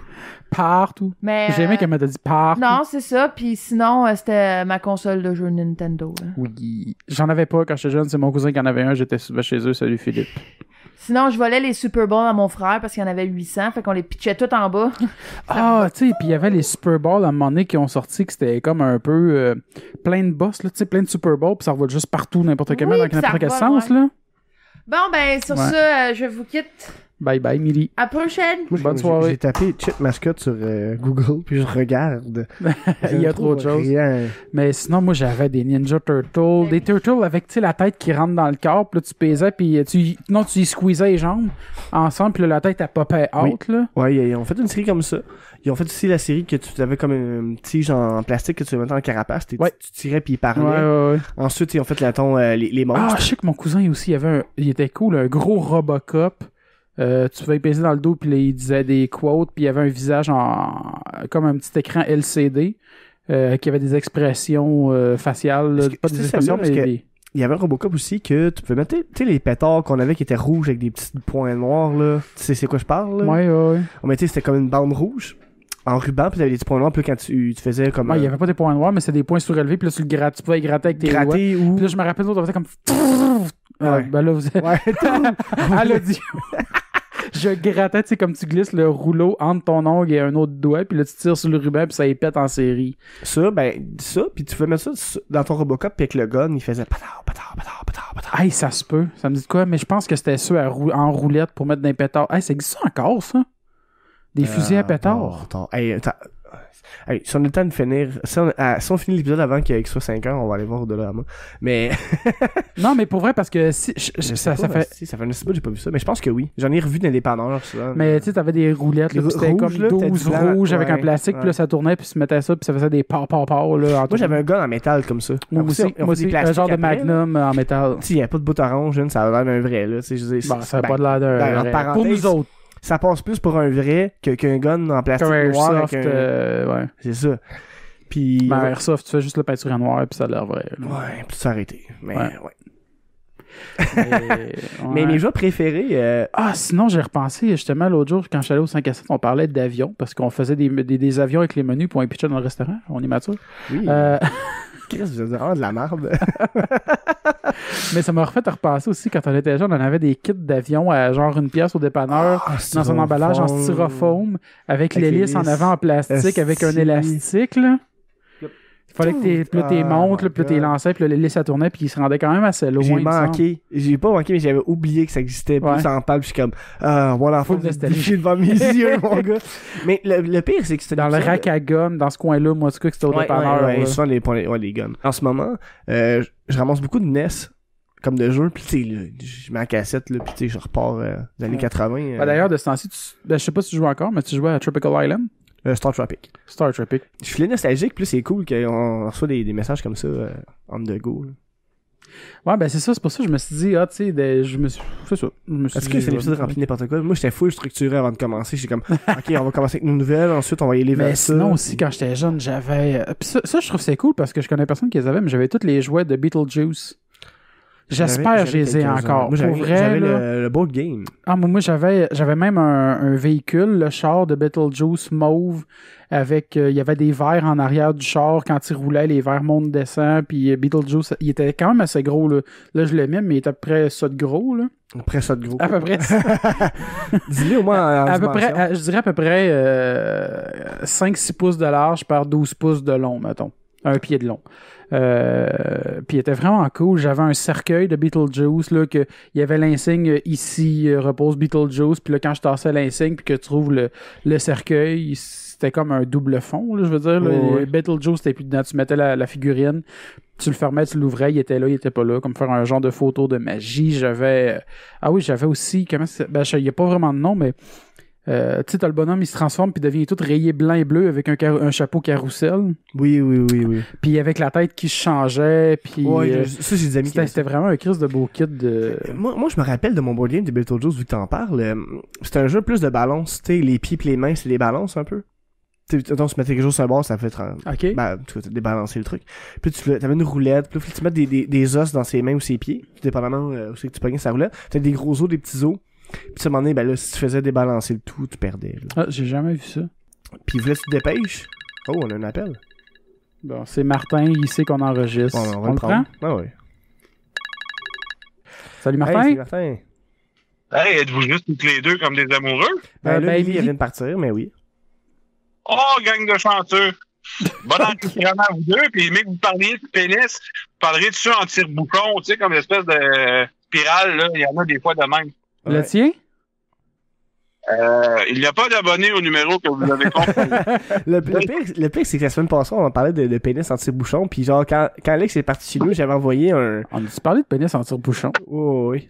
Partout. Mais. J'ai aimé qu'elle m'a dit partout. Non, c'est ça. Puis sinon, c'était ma console de jeu Nintendo. Là. Oui. J'en avais pas quand j'étais jeune, c'est mon cousin qui en avait un, j'étais souvent chez eux, salut Philippe. Sinon, je volais les Super Bowls à mon frère parce qu'il y en avait 800. Fait qu'on les pitchait tout en bas. Ah, tu sais, puis il y avait les Super Bowls à un moment donné qui ont sorti, que c'était comme un peu plein de boss, là, tu sais, plein de Super Bowls, puis ça revole juste partout, n'importe comment, Oui, dans puis ça n'importe quel revole, sens, ouais. là. Bon, ben, sur Ouais. ça, je vous quitte. Bye bye, Millie. À la prochaine. Moi, Bonne j'ai- soirée. J'ai tapé Chip Mascot sur Google, puis je regarde. Il y a trop de choses. Rien. Mais sinon, moi, j'avais des Ninja Turtles. Des Turtles avec, tu sais, la tête qui rentre dans le corps. Puis là, tu pesais, puis tu y squeezais les jambes ensemble. Puis là, la tête, elle popait out, là. Ouais, ils ont fait une série comme ça. Ils ont fait aussi la série que tu avais comme un tige en plastique que tu mettais en carapace. Ouais. Tu tirais puis il parlait. Ouais. Ensuite, ils ont fait les Ah, monstres. je sais que mon cousin aussi, il était cool, un gros Robocop. Tu pouvais y peser dans le dos, puis là, il disait des quotes, puis il y avait un visage comme un petit écran LCD, qui avait des expressions faciales, là, Est-ce que- pas est-ce des que expressions, c'est mais là, des... Il y avait un Robocop aussi que tu pouvais mettre, tu sais, les pétards qu'on avait qui étaient rouges avec des petits points noirs, là. Tu sais, c'est quoi je parle, là? Ouais. On mettait, c'était comme une bande rouge, en ruban, puis t'avais des petits points noirs, puis là, quand tu faisais comme. Ouais, il y avait pas des points noirs, mais c'était des points surélevés, puis là, tu pouvais gratter avec tes doigts. gratter ou. Puis là, je me rappelle, l'autre, on faisait comme... Ouais. Ben là, vous Ouais, à l'audio. Je grattais, tu sais, comme tu glisses le rouleau entre ton ongle et un autre doigt, puis là, tu tires sur le ruban, puis ça y pète en série. ça, puis tu pouvais mettre ça dans ton Robocop, puis avec le gun, il faisait patard. Hey, ça se peut. Ça me dit de quoi? Mais je pense que c'était ceux en roulette pour mettre des pétards. Hey, ça existe ça encore, ça? Des fusils à pétards. Hey, si on a le temps de finir, si on finit l'épisode avant qu'il soit 5 heures, on va aller voir au-delà. Mais Non, mais pour vrai, parce que si, ça fait... ça fait un petit bout, j'ai pas vu ça, mais je pense que oui. J'en ai revu dans les dépanneurs, souvent. Mais tu sais, t'avais des roulettes, là, Les puis c'était rouges, comme là, t'as 12 du blanc, rouges avec ouais, un plastique, puis là, ouais. ça tournait, puis tu mettais ça, puis ça faisait des par là. Moi, j'avais un gun en métal comme ça. Moi Après aussi, ça, on moi faisait aussi, des un plastiques genre de après, là. Magnum en métal. Si, il n'y avait pas de bout orange, ça avait l'air d'un vrai, là. Tu sais, je veux dire, Bon, ça n'a pas de l'air d'un ben, en vrai. parenthèse, Pour nous autres, ça passe plus pour un vrai qu'un gun en plastique comme un noir. Airsoft, avec ouais. C'est ça. Puis. Ben, ouais, Airsoft, tu fais juste le peinture en noir, puis ça a l'air vrai. là. ouais, puis s'arrêter. Mais, Ouais. ouais. Mais ouais. mes jeux préférés, Ah, sinon, j'ai repensé, justement, l'autre jour, quand je suis allé au 5 à 7, on parlait d'avions, parce qu'on faisait des avions avec les menus pour un pitcher dans le restaurant. On est mature. oui. Chris, vous êtes vraiment de la merde. Mais ça m'a refait repasser aussi, quand on était jeune, on avait des kits d'avions à genre une pièce au dépanneur, dans un emballage en styrofoam, avec l'hélice en avant en plastique, avec un Esti. élastique, là. Il fallait que t'es Ah, montes, là, my puis là, t'es God. lancé, puis là, l'hélice, ça tournait, puis il se rendait quand même assez loin. J'ai il me semble. manqué. J'ai pas manqué, mais j'avais oublié que ça existait. Puis Ouais. ça en parle, puis je suis comme, voilà, Full faut nostalgie. devant mes yeux, mon gars. Mais le pire, c'est que c'était Dans le rack à gomme, dans ce coin-là, moi, en tout cas, que c'était au dépanneur. Ouais, là. souvent les guns. En ce moment, je ramasse beaucoup de NES comme de jeux, puis tu sais, là, je mets la cassette, là, puis tu sais, je repars des années 80. Ben, d'ailleurs, de ce temps-ci, je sais pas si tu joues encore, mais tu jouais à Tropical Island. Star Tropic. Star Tropic. Je suis nostalgique, puis là, c'est cool qu'on reçoit des messages comme ça on the go. Là. Ouais, ben c'est ça, c'est pour ça que je me suis dit, ah, tu sais, je me suis. C'est ça. Je me suis Est-ce dit, que c'est l'épisode rempli de n'importe quoi? Moi, j'étais full structuré avant de commencer. J'étais comme, ok, on va commencer avec nos nouvelles, ensuite on va y aller vers Mais ça. sinon aussi, quand j'étais jeune, j'avais. Puis ça, je trouve que c'est cool parce que je connais personne qui les avait, mais j'avais tous les jouets de Beetlejuice. J'espère que je les ai quelques-uns. encore. Moi, Pour vrai, j'avais là. le board game. Ah, moi, j'avais même un véhicule, le char de Beetlejuice mauve, avec, il y avait des verres en arrière du char quand il roulait, les verres montent-descendent, puis Beetlejuice, il était quand même assez gros, là. Là, je l'aimais, mais il était à peu près ça de gros, là. Après ça de gros. À peu près. Dis-le au moins en à peu dimension. près, je dirais à peu près 5-6 pouces de large par 12 pouces de long, mettons. 1 pied de long. Puis il était vraiment cool. J'avais un cercueil de Beetlejuice, là, que il y avait l'insigne ici, repose Beetlejuice, puis là, quand je tassais l'insigne, puis que tu trouves le cercueil, c'était comme un double fond, là, je veux dire. Là, ouais. Beetlejuice, c'était plus dedans. Tu mettais la figurine, tu le fermais, tu l'ouvrais, il était là, il était pas là, comme faire un genre de photo de magie. J'avais aussi, il y a pas vraiment de nom, mais tu sais, t'as le bonhomme, il se transforme puis devient tout rayé blanc et bleu avec un chapeau carrousel. Oui. Puis avec la tête qui changeait, puis ça, j'ai des amis c'était vraiment un crise de beau kit de... Moi, je me rappelle de mon board game de Beetlejuice, vu que t'en parles. C'était un jeu plus de balance, tu sais, les pieds pis les mains, c'est des balances un peu. Tu sais, tu mettais quelque chose sur un bord, ça fait 30. OK. Ben, tu vas débalancer le truc. Puis t'avais une roulette, puis là, tu mets des os dans ses mains ou ses pieds, dépendamment où c'est que tu pognais sa roulette. T'avais des gros os, des petits os. Puis à un moment donné, ben là, si tu faisais débalancer le tout, tu perdais. Là. Ah, j'ai jamais vu ça. Puis il voulait que tu te dépêches. Oh, on a un appel. Bon, c'est Martin, il sait qu'on enregistre. On va le le prend? prendre. Ah oui. Salut Martin. Hey, salut Martin. Hey, êtes-vous juste toutes les deux comme des amoureux? Là, ben, Lily, elle vient de partir, mais oui. Oh, gang de chanceux! Bon enregistrement à vous deux, puis mais que vous parliez de pénis, vous parlerez de ça en tire-bouchon, tu sais, comme une espèce de spirale, là. Il y en a des fois de même. Le tien? Il n'y a pas d'abonné au numéro que vous avez compris. le pire, c'est que la semaine passée, on en parlait de pénis en tire-bouchon, puis genre, quand Alex est parti chez nous, j'avais envoyé un... On a-tu parlé de pénis en tire-bouchon? Oh, oui.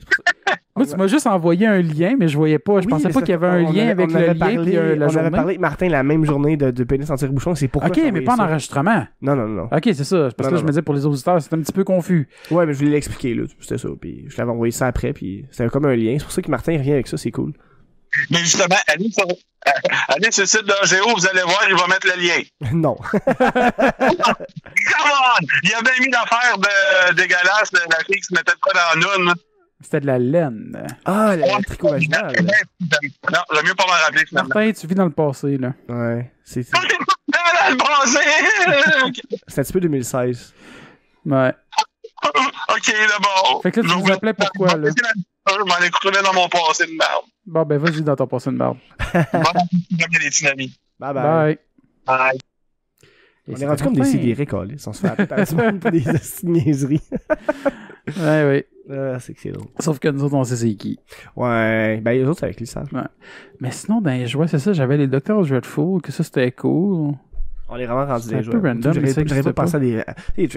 Moi, tu m'as juste envoyé un lien, mais je voyais pas. Je pensais pas qu'il y avait un lien avec le lien puis la on journée. avait parlé, Martin, la même journée de pénis en tire-bouchon, c'est pourquoi... OK, mais pas en enregistrement. Non. OK, c'est ça. Parce que là, je me disais, pour les auditeurs, c'était un petit peu confus. Ouais, mais je voulais l'expliquer, là. C'était ça. Puis je l'avais envoyé ça après, puis c'était comme un lien. C'est pour ça que Martin revient avec ça, c'est cool. Mais justement, allez sur le site de Géo, vous allez voir, il va mettre le lien. Non. Come on! Il a bien mis l'affaire de dégueulasse, de la fille qui se mettait de quoi dans la noune. C'était de la laine. Ah, le tricot vaginal. Non, j'aime mieux pas m'en rappeler, finalement. Martin, tu vis dans le passé, là. Ouais, c'est... Dans le passé! C'est un petit peu 2016. Ouais. OK, d'abord. Fait que là, tu nous appelais pourquoi, là? Je m'en ai retrouvé dans mon passé de merde. Bon, ben, vas-y dans ton passé de merde. Bon, il y a des tsunamis. Bye bye. Bye. Bye. On est rendu comme des sidérés, Calis. On se fait appeler par du monde pour des niaiseries. Ouais. C'est que c'est drôle. Sauf que nous autres, on sait c'est qui. Ouais, ben les autres, c'est avec les savent. Ouais. Mais sinon, ben, je vois, c'est ça, j'avais les Dr. Dreadful, que ça, c'était cool. On est vraiment rendu C'est des un joueurs. peu random, mais ça J'aurais pas existe pensé à des...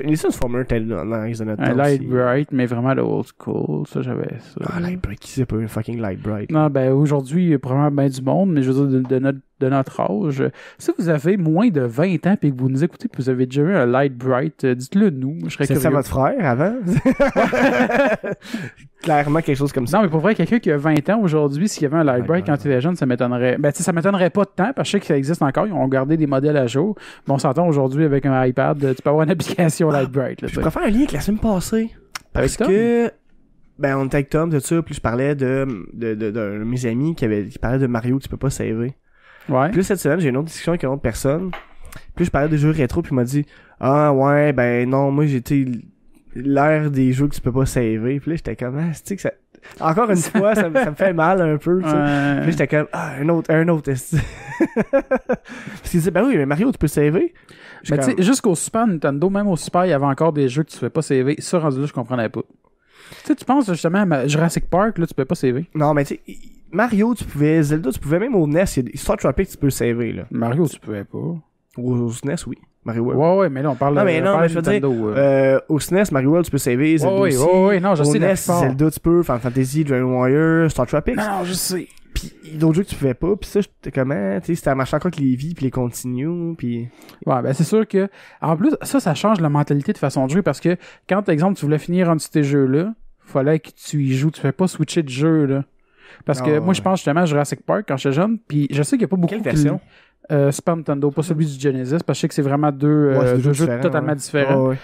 Les Transformers étaient dans de notre Un temps Light aussi. Bright, mais vraiment le old school, ça, j'avais ça. Ah, Light Bright, qui c'est pas un fucking Light Bright? Non, ben, aujourd'hui, il y a probablement bien du monde, mais je veux dire, de notre âge. Si vous avez moins de 20 ans et que vous nous écoutez et que vous avez déjà eu un Light Bright, dites-le nous. Je serais C'est curieux. ça votre frère, avant? Clairement, quelque chose comme ça. Non, mais pour vrai, quelqu'un qui a 20 ans aujourd'hui, s'il y avait un Light Bright quand il était jeune, ça m'étonnerait. Ben, tu sais, ça m'étonnerait pas de temps, parce que je sais que ça existe encore. Ils ont gardé des modèles à jour. Mais on s'entend aujourd'hui avec un iPad, tu peux avoir une application Light Bright. Là, Je préfère un lien avec la semaine passée. Parce Tom? que, ben, on était avec Tom, tout ça, puis je parlais de mes amis qui parlaient de Mario que tu peux pas saver. Ouais. Puis là, cette semaine, j'ai une autre discussion avec une autre personne. Puis je parlais de jeux rétro, puis il m'a dit, ah, ouais, ben, non, moi, j'étais l'ère des jeux que tu peux pas saver. Puis là, j'étais comme, ah, c'est que ça... Encore une fois, ça me fait mal un peu, tu sais. Puis là, j'étais comme, ah, un autre, esti. Parce qu'il disait, ben oui, mais Mario, tu peux saver. Mais tu sais, jusqu'au Super Nintendo, même au Super, il y avait encore des jeux que tu pouvais pas saver. Ça, rendu là, je comprenais pas. Tu sais, tu penses justement à Jurassic Park, là, tu peux pas saver. Non, mais tu sais, Mario, tu pouvais, Zelda, tu pouvais, même au NES, il y a des Star Tropic, tu peux saver, là. Mario, tu pouvais pas. Au SNES, oui. Mario World. Ouais, mais là, on parle Non, mais non, mais je veux dire, Nintendo, au SNES, Mario World, tu peux saver, Zelda aussi. Ouais, non, je au sais, la NES, plupart. Zelda, tu peux, Final Fantasy, Dragon Warrior, Star Tropic. Non, je sais. Pis d'autres jeux que tu pouvais pas, pis ça, j'étais comment, tu sais, c'était à marcher encore avec les vies pis les continues, pis... Ouais, ben c'est sûr que... En plus, ça change la mentalité de façon de jouer, parce que quand, par exemple, tu voulais finir un de ces jeux-là, fallait que tu y joues, tu fais pas switcher de jeu, là. Parce que moi, je pense justement à Jurassic Park quand j'étais jeune, puis je sais qu'il y a pas beaucoup... Quelle version? Super Nintendo, pas celui du Genesis, parce que je sais que c'est vraiment deux jeux totalement différents. Ouais.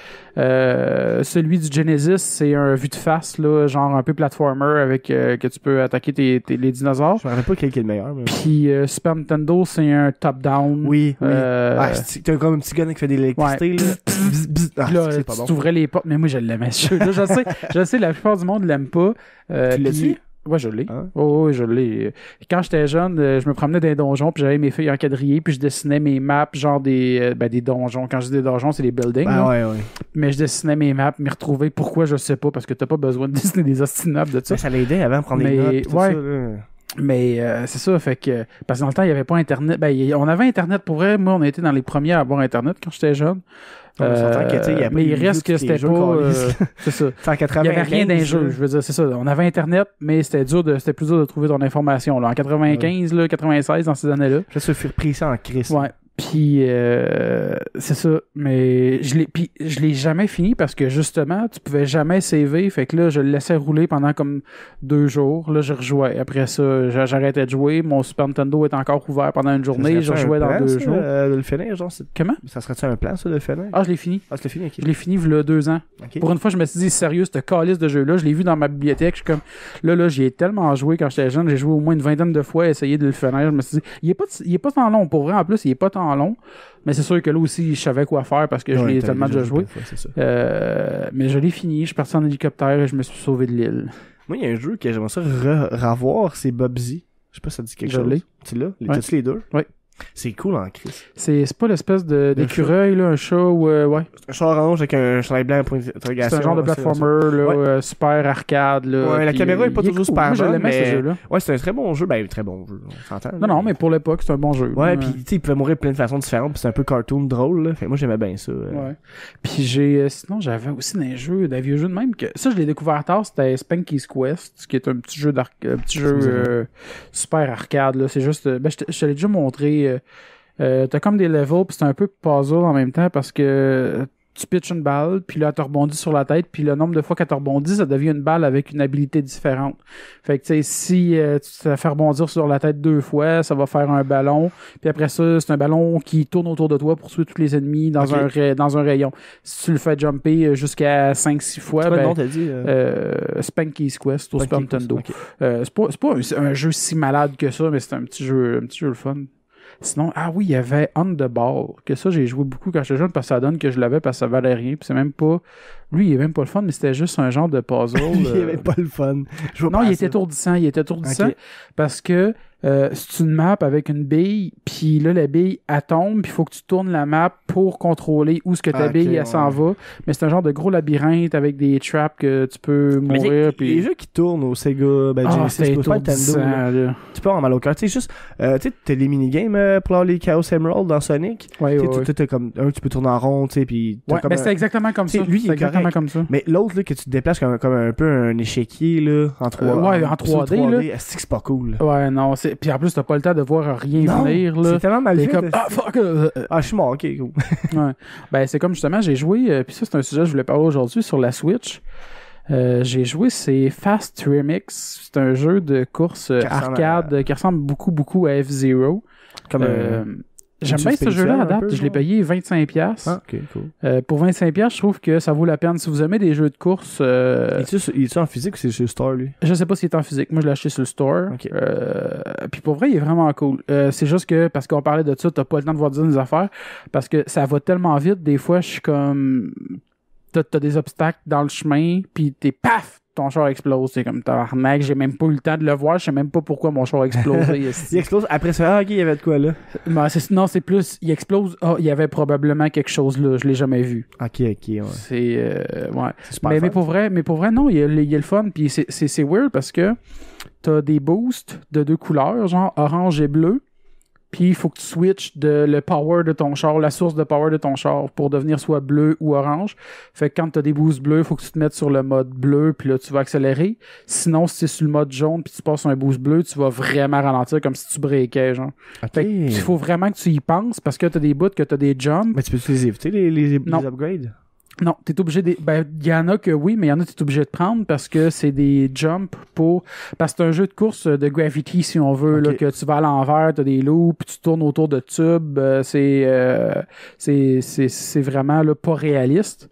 Celui du Genesis, c'est un vue de face, là, genre un peu platformer avec que tu peux attaquer les dinosaures. Je me rappelle pas quel est le meilleur, mais... Puis Super Nintendo, c'est un top-down. Oui. T'as comme un petit gun qui fait de l'électricité, là. Puis là, tu t'ouvrais les portes, mais moi je l'aimais ce jeu. Là, je sais, la plupart du monde l'aime pas. Tu l'as dit? Ouais, je l'ai. Hein? Oh, oui, je l'ai. Quand j'étais jeune, je me promenais dans les donjons, puis j'avais mes feuilles encadrillées, puis je dessinais mes maps, genre des donjons. Quand je dis des donjons, c'est des buildings. Ah là. ouais. Mais je dessinais mes maps, m'y retrouver. Pourquoi, je sais pas, parce que t'as pas besoin de dessiner des hosties de maps de ça. Ça l'aidait avant de prendre des Mais, notes. Pis tout ouais. ça, là. Mais c'est ça, fait que... Parce que dans le temps, il y avait pas Internet. On avait Internet pour vrai. Moi, on a été dans les premiers à avoir Internet quand j'étais jeune. On s'entend que, tu sais, il y a mais il des reste jeux, que tous les c'était jeux pas... câlisses. c'est ça. C'est en 95. Il y avait rien d'un jeu, je veux dire, c'est ça. On avait Internet, mais c'était plus dur de trouver ton information. Là. En 95, là, 96, dans ces années-là. Je suis pris ça en crise. Ouais. Puis c'est ça, mais je l'ai jamais fini parce que justement, tu pouvais jamais saver, fait que là je le laissais rouler pendant comme 2 jours, là je rejouais. Après ça, j'arrêtais de jouer, mon Super Nintendo était encore ouvert pendant une journée, je rejouais dans 2 jours. De le finir, genre, Comment? Ça serait-tu un plan, ça, de le finir? Ah, je l'ai fini. Ah, c'était fini, ok. Je l'ai fini il y a 2 ans. Ok. Pour une fois, je me suis dit, sérieux, ce calice de jeu-là, je l'ai vu dans ma bibliothèque, je suis comme, là, j'y ai tellement joué quand j'étais jeune, j'ai joué au moins une 20aine de fois, essayé de le finir, je me suis dit, il est pas tant long, pour vrai, en plus, il est pas tant long. Mais c'est sûr que là aussi, je savais quoi faire parce que je l'ai tellement déjà joué. Mais je l'ai fini, je suis parti en hélicoptère et je me suis sauvé de l'île. Moi, il y a un jeu que j'aimerais ça revoir, c'est Bubsy. Je sais pas si ça dit quelque chose. Je l'ai. Tu l'as? Ouais. T'as-tu les deux? Ouais. C'est cool en crise. C'est pas l'espèce d'écureuil, là, un chat ou... ouais. Un chat orange avec un chandail blanc pour une interrogation. C'est un genre de platformer, là, Ouais. super arcade, là. Ouais, la puis, caméra est pas il toujours cool. super Moi, je bonne, l'aimais, mais... ce jeu-là. Ouais, c'est un très bon jeu. Ben, très bon jeu. On s'entend. Non, mais pour l'époque, c'est un bon jeu. Ouais, pis tu sais, il pouvait mourir de plein de façons différentes, pis c'est un peu cartoon drôle, là. Fait que moi, j'aimais bien ça. Ouais. Puis sinon, j'avais aussi des vieux jeux de même que... Ça, je l'ai découvert tard, c'était Spanky's Quest, qui est un petit jeu super arcade, là. C'est juste... je te l'ai déjà montré... t'as comme des levels, puis c'est un peu puzzle en même temps parce que tu pitches une balle, puis là, elle te rebondit sur la tête, puis le nombre de fois qu'elle te rebondit, ça devient une balle avec une habilité différente. Fait que, tu sais, si tu te fais rebondir sur la tête 2 fois, ça va faire un ballon, puis après ça, c'est un ballon qui tourne autour de toi pour tuer tous les ennemis dans un rayon. Si tu le fais jumper jusqu'à 5-6 fois, C'est quoi le nom, t'as dit? Spanky's Quest au Super Nintendo. Okay. C'est pas un jeu si malade que ça, mais c'est un petit jeu le fun. Sinon, oui, il y avait On the Ball, que ça, j'ai joué beaucoup quand j'étais jeune, parce que ça donne que je l'avais, parce que ça valait rien, puis c'est même pas... Lui, il est même pas le fun, mais c'était juste un genre de puzzle. Il avait pas le fun. Non, il était étourdissant, Okay. parce que c'est une map avec une bille, puis là, la bille, elle tombe, puis il faut que tu tournes la map pour contrôler où ce que ta bille, elle s'en va. Mais c'est un genre de gros labyrinthe avec des traps que tu peux mourir. Puis les jeux qui tournent au Sega, c'était étourdissant, là. Tu peux avoir mal au cœur. Tu sais, juste, tu sais, t'as les minigames pour avoir les Chaos Emerald dans Sonic. Ouais, t'as comme tu peux tourner en rond, tu sais, puis ouais, mais c'était exactement comme ça. Lui, il est exactement comme ça. Mais l'autre, là, que tu te déplaces comme un peu un échiquier, là, en 3D. Ouais, en 3D, là. C'est pas cool. Ouais, non, puis en plus, t'as pas le temps de voir rien venir, là. C'est tellement mal T'es fait. comme, fuck! Je suis mort, ok, cool. Ouais. Ben, c'est comme justement, j'ai joué, puis ça, c'est un sujet que je voulais parler aujourd'hui sur la Switch. J'ai joué, c'est Fast Remix. C'est un jeu de course arcade qui ressemble beaucoup à F-Zero. Comme j'aime bien ce jeu-là à date. Je l'ai payé 25$. Ah, ok, cool. Pour 25$, je trouve que ça vaut la peine. Si vous aimez des jeux de course... Il est-tu en physique ou c'est sur le store, lui? Je sais pas s'il est en physique. Moi, je l'ai acheté sur le store. Okay. Puis pour vrai, il est vraiment cool. C'est juste que, parce qu'on parlait de ça, t'as pas le temps de voir des affaires. Parce que ça va tellement vite. Des fois, je suis comme... T'as des obstacles dans le chemin, puis t'es paf! Ton char explose. C'est comme tabarnak, j'ai même pas eu le temps de le voir, je sais même pas pourquoi mon char a explosé. Il explose après ça, ok, il y avait de quoi là? Non, c'est plus, il explose, il y avait probablement quelque chose là, je l'ai jamais vu. Ok, ouais. C'est, ouais. C'est super mais pour vrai, non, il y a le fun, puis c'est weird parce que t'as des boosts de 2 couleurs, genre orange et bleu. Puis il faut que tu switches le power de ton char, la source de power de ton char pour devenir soit bleu ou orange. Fait que quand tu as des boosts bleus, il faut que tu te mettes sur le mode bleu, puis là tu vas accélérer. Sinon, si tu es sur le mode jaune puis tu passes sur un boost bleu, tu vas vraiment ralentir comme si tu breakais, genre. Okay. Fait que il faut vraiment que tu y penses parce que tu as des bouts, que tu as des jumps. Mais tu peux les éviter, les upgrades? Non, t'es obligé de... Ben, il y en a que oui, mais il y en a que t'es obligé de prendre parce que c'est des jumps parce que c'est un jeu de course de gravity, si on veut, là, que tu vas à l'envers, t'as des loops, tu tournes autour de tubes, c'est vraiment, là, pas réaliste.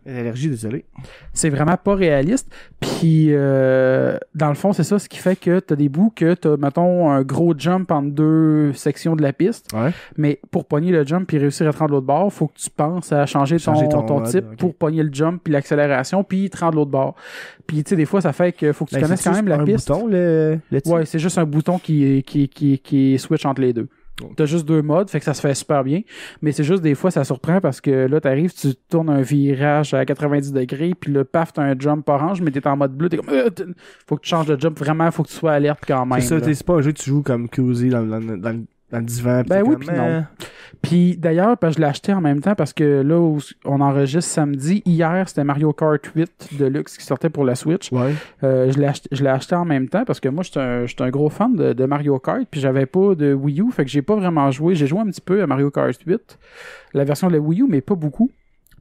L'allergie, désolé. C'est vraiment pas réaliste. Puis, dans le fond, c'est ça ce qui fait que t'as des bouts que t'as, mettons, un gros jump entre deux sections de la piste. Ouais. Mais pour pogner le jump puis réussir à te rendre de l'autre bord, faut que tu penses à changer ton mode, type ok. pour pogner le jump puis l'accélération puis te rendre de l'autre bord. Puis, tu sais, des fois, ça fait que faut que tu connaisses quand même la piste. Bouton, le type? Ouais, c'est juste un bouton qui switch entre les deux. T'as juste 2 modes, fait que ça se fait super bien. Mais c'est juste des fois, ça surprend parce que là, t'arrives, tu tournes un virage à 90 degrés, puis là, paf, t'as un jump orange, mais t'es en mode bleu, t'es comme, faut que tu changes de jump vraiment, faut que tu sois alerte quand même. C'est ça, là. c'est pas un jeu que tu joues comme cozy dans le divan. Ben oui, comme, puis non. Puis d'ailleurs, je l'ai acheté en même temps parce que là où on enregistre samedi, hier, c'était Mario Kart 8 Deluxe qui sortait pour la Switch. Ouais. Je l'ai acheté en même temps parce que moi, j'étais un gros fan de Mario Kart, puis j'avais pas de Wii U, fait que j'ai pas vraiment joué. J'ai joué un petit peu à Mario Kart 8, la version de la Wii U, mais pas beaucoup.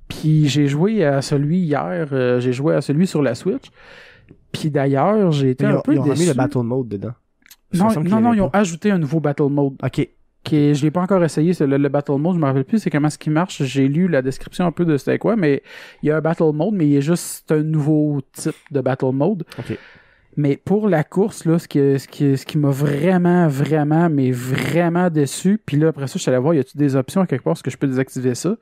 Puis j'ai joué à celui hier, j'ai joué à celui sur la Switch. Puis d'ailleurs, j'ai été un peu Ils ont déçu. remis le Battle Mode dedans. Non, ils ont ajouté un nouveau Battle Mode. Ok. Je l'ai pas encore essayé, c'est le Battle Mode, je me rappelle plus c'est comment ce qui marche, j'ai lu la description un peu de c'était quoi, mais il y a un Battle Mode, mais il est juste un nouveau type de Battle Mode. Ok. Mais pour la course, là, ce qui m'a vraiment déçu, puis là, après ça, je suis allé voir, y a-tu des options à quelque part, est-ce que je peux désactiver ça?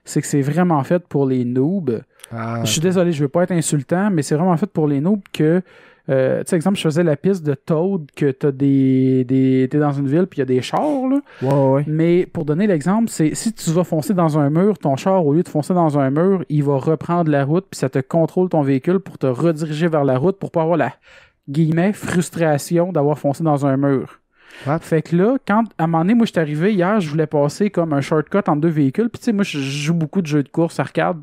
C'est que c'est vraiment fait pour les noobs. Je suis désolé, je veux pas être insultant, mais c'est vraiment fait pour les noobs que tu sais, exemple, je faisais la piste de Toad que t'es dans une ville puis il y a des chars, là. Ouais. Mais pour donner l'exemple, c'est si tu vas foncer dans un mur, ton char, au lieu de foncer dans un mur, il va reprendre la route puis ça te contrôle ton véhicule pour te rediriger vers la route pour pas avoir la, guillemets, frustration d'avoir foncé dans un mur. What? Fait que là, quand, à un moment donné, moi, je suis arrivé hier, je voulais passer comme un shortcut entre deux véhicules. Puis tu sais, moi, je joue beaucoup de jeux de course arcade.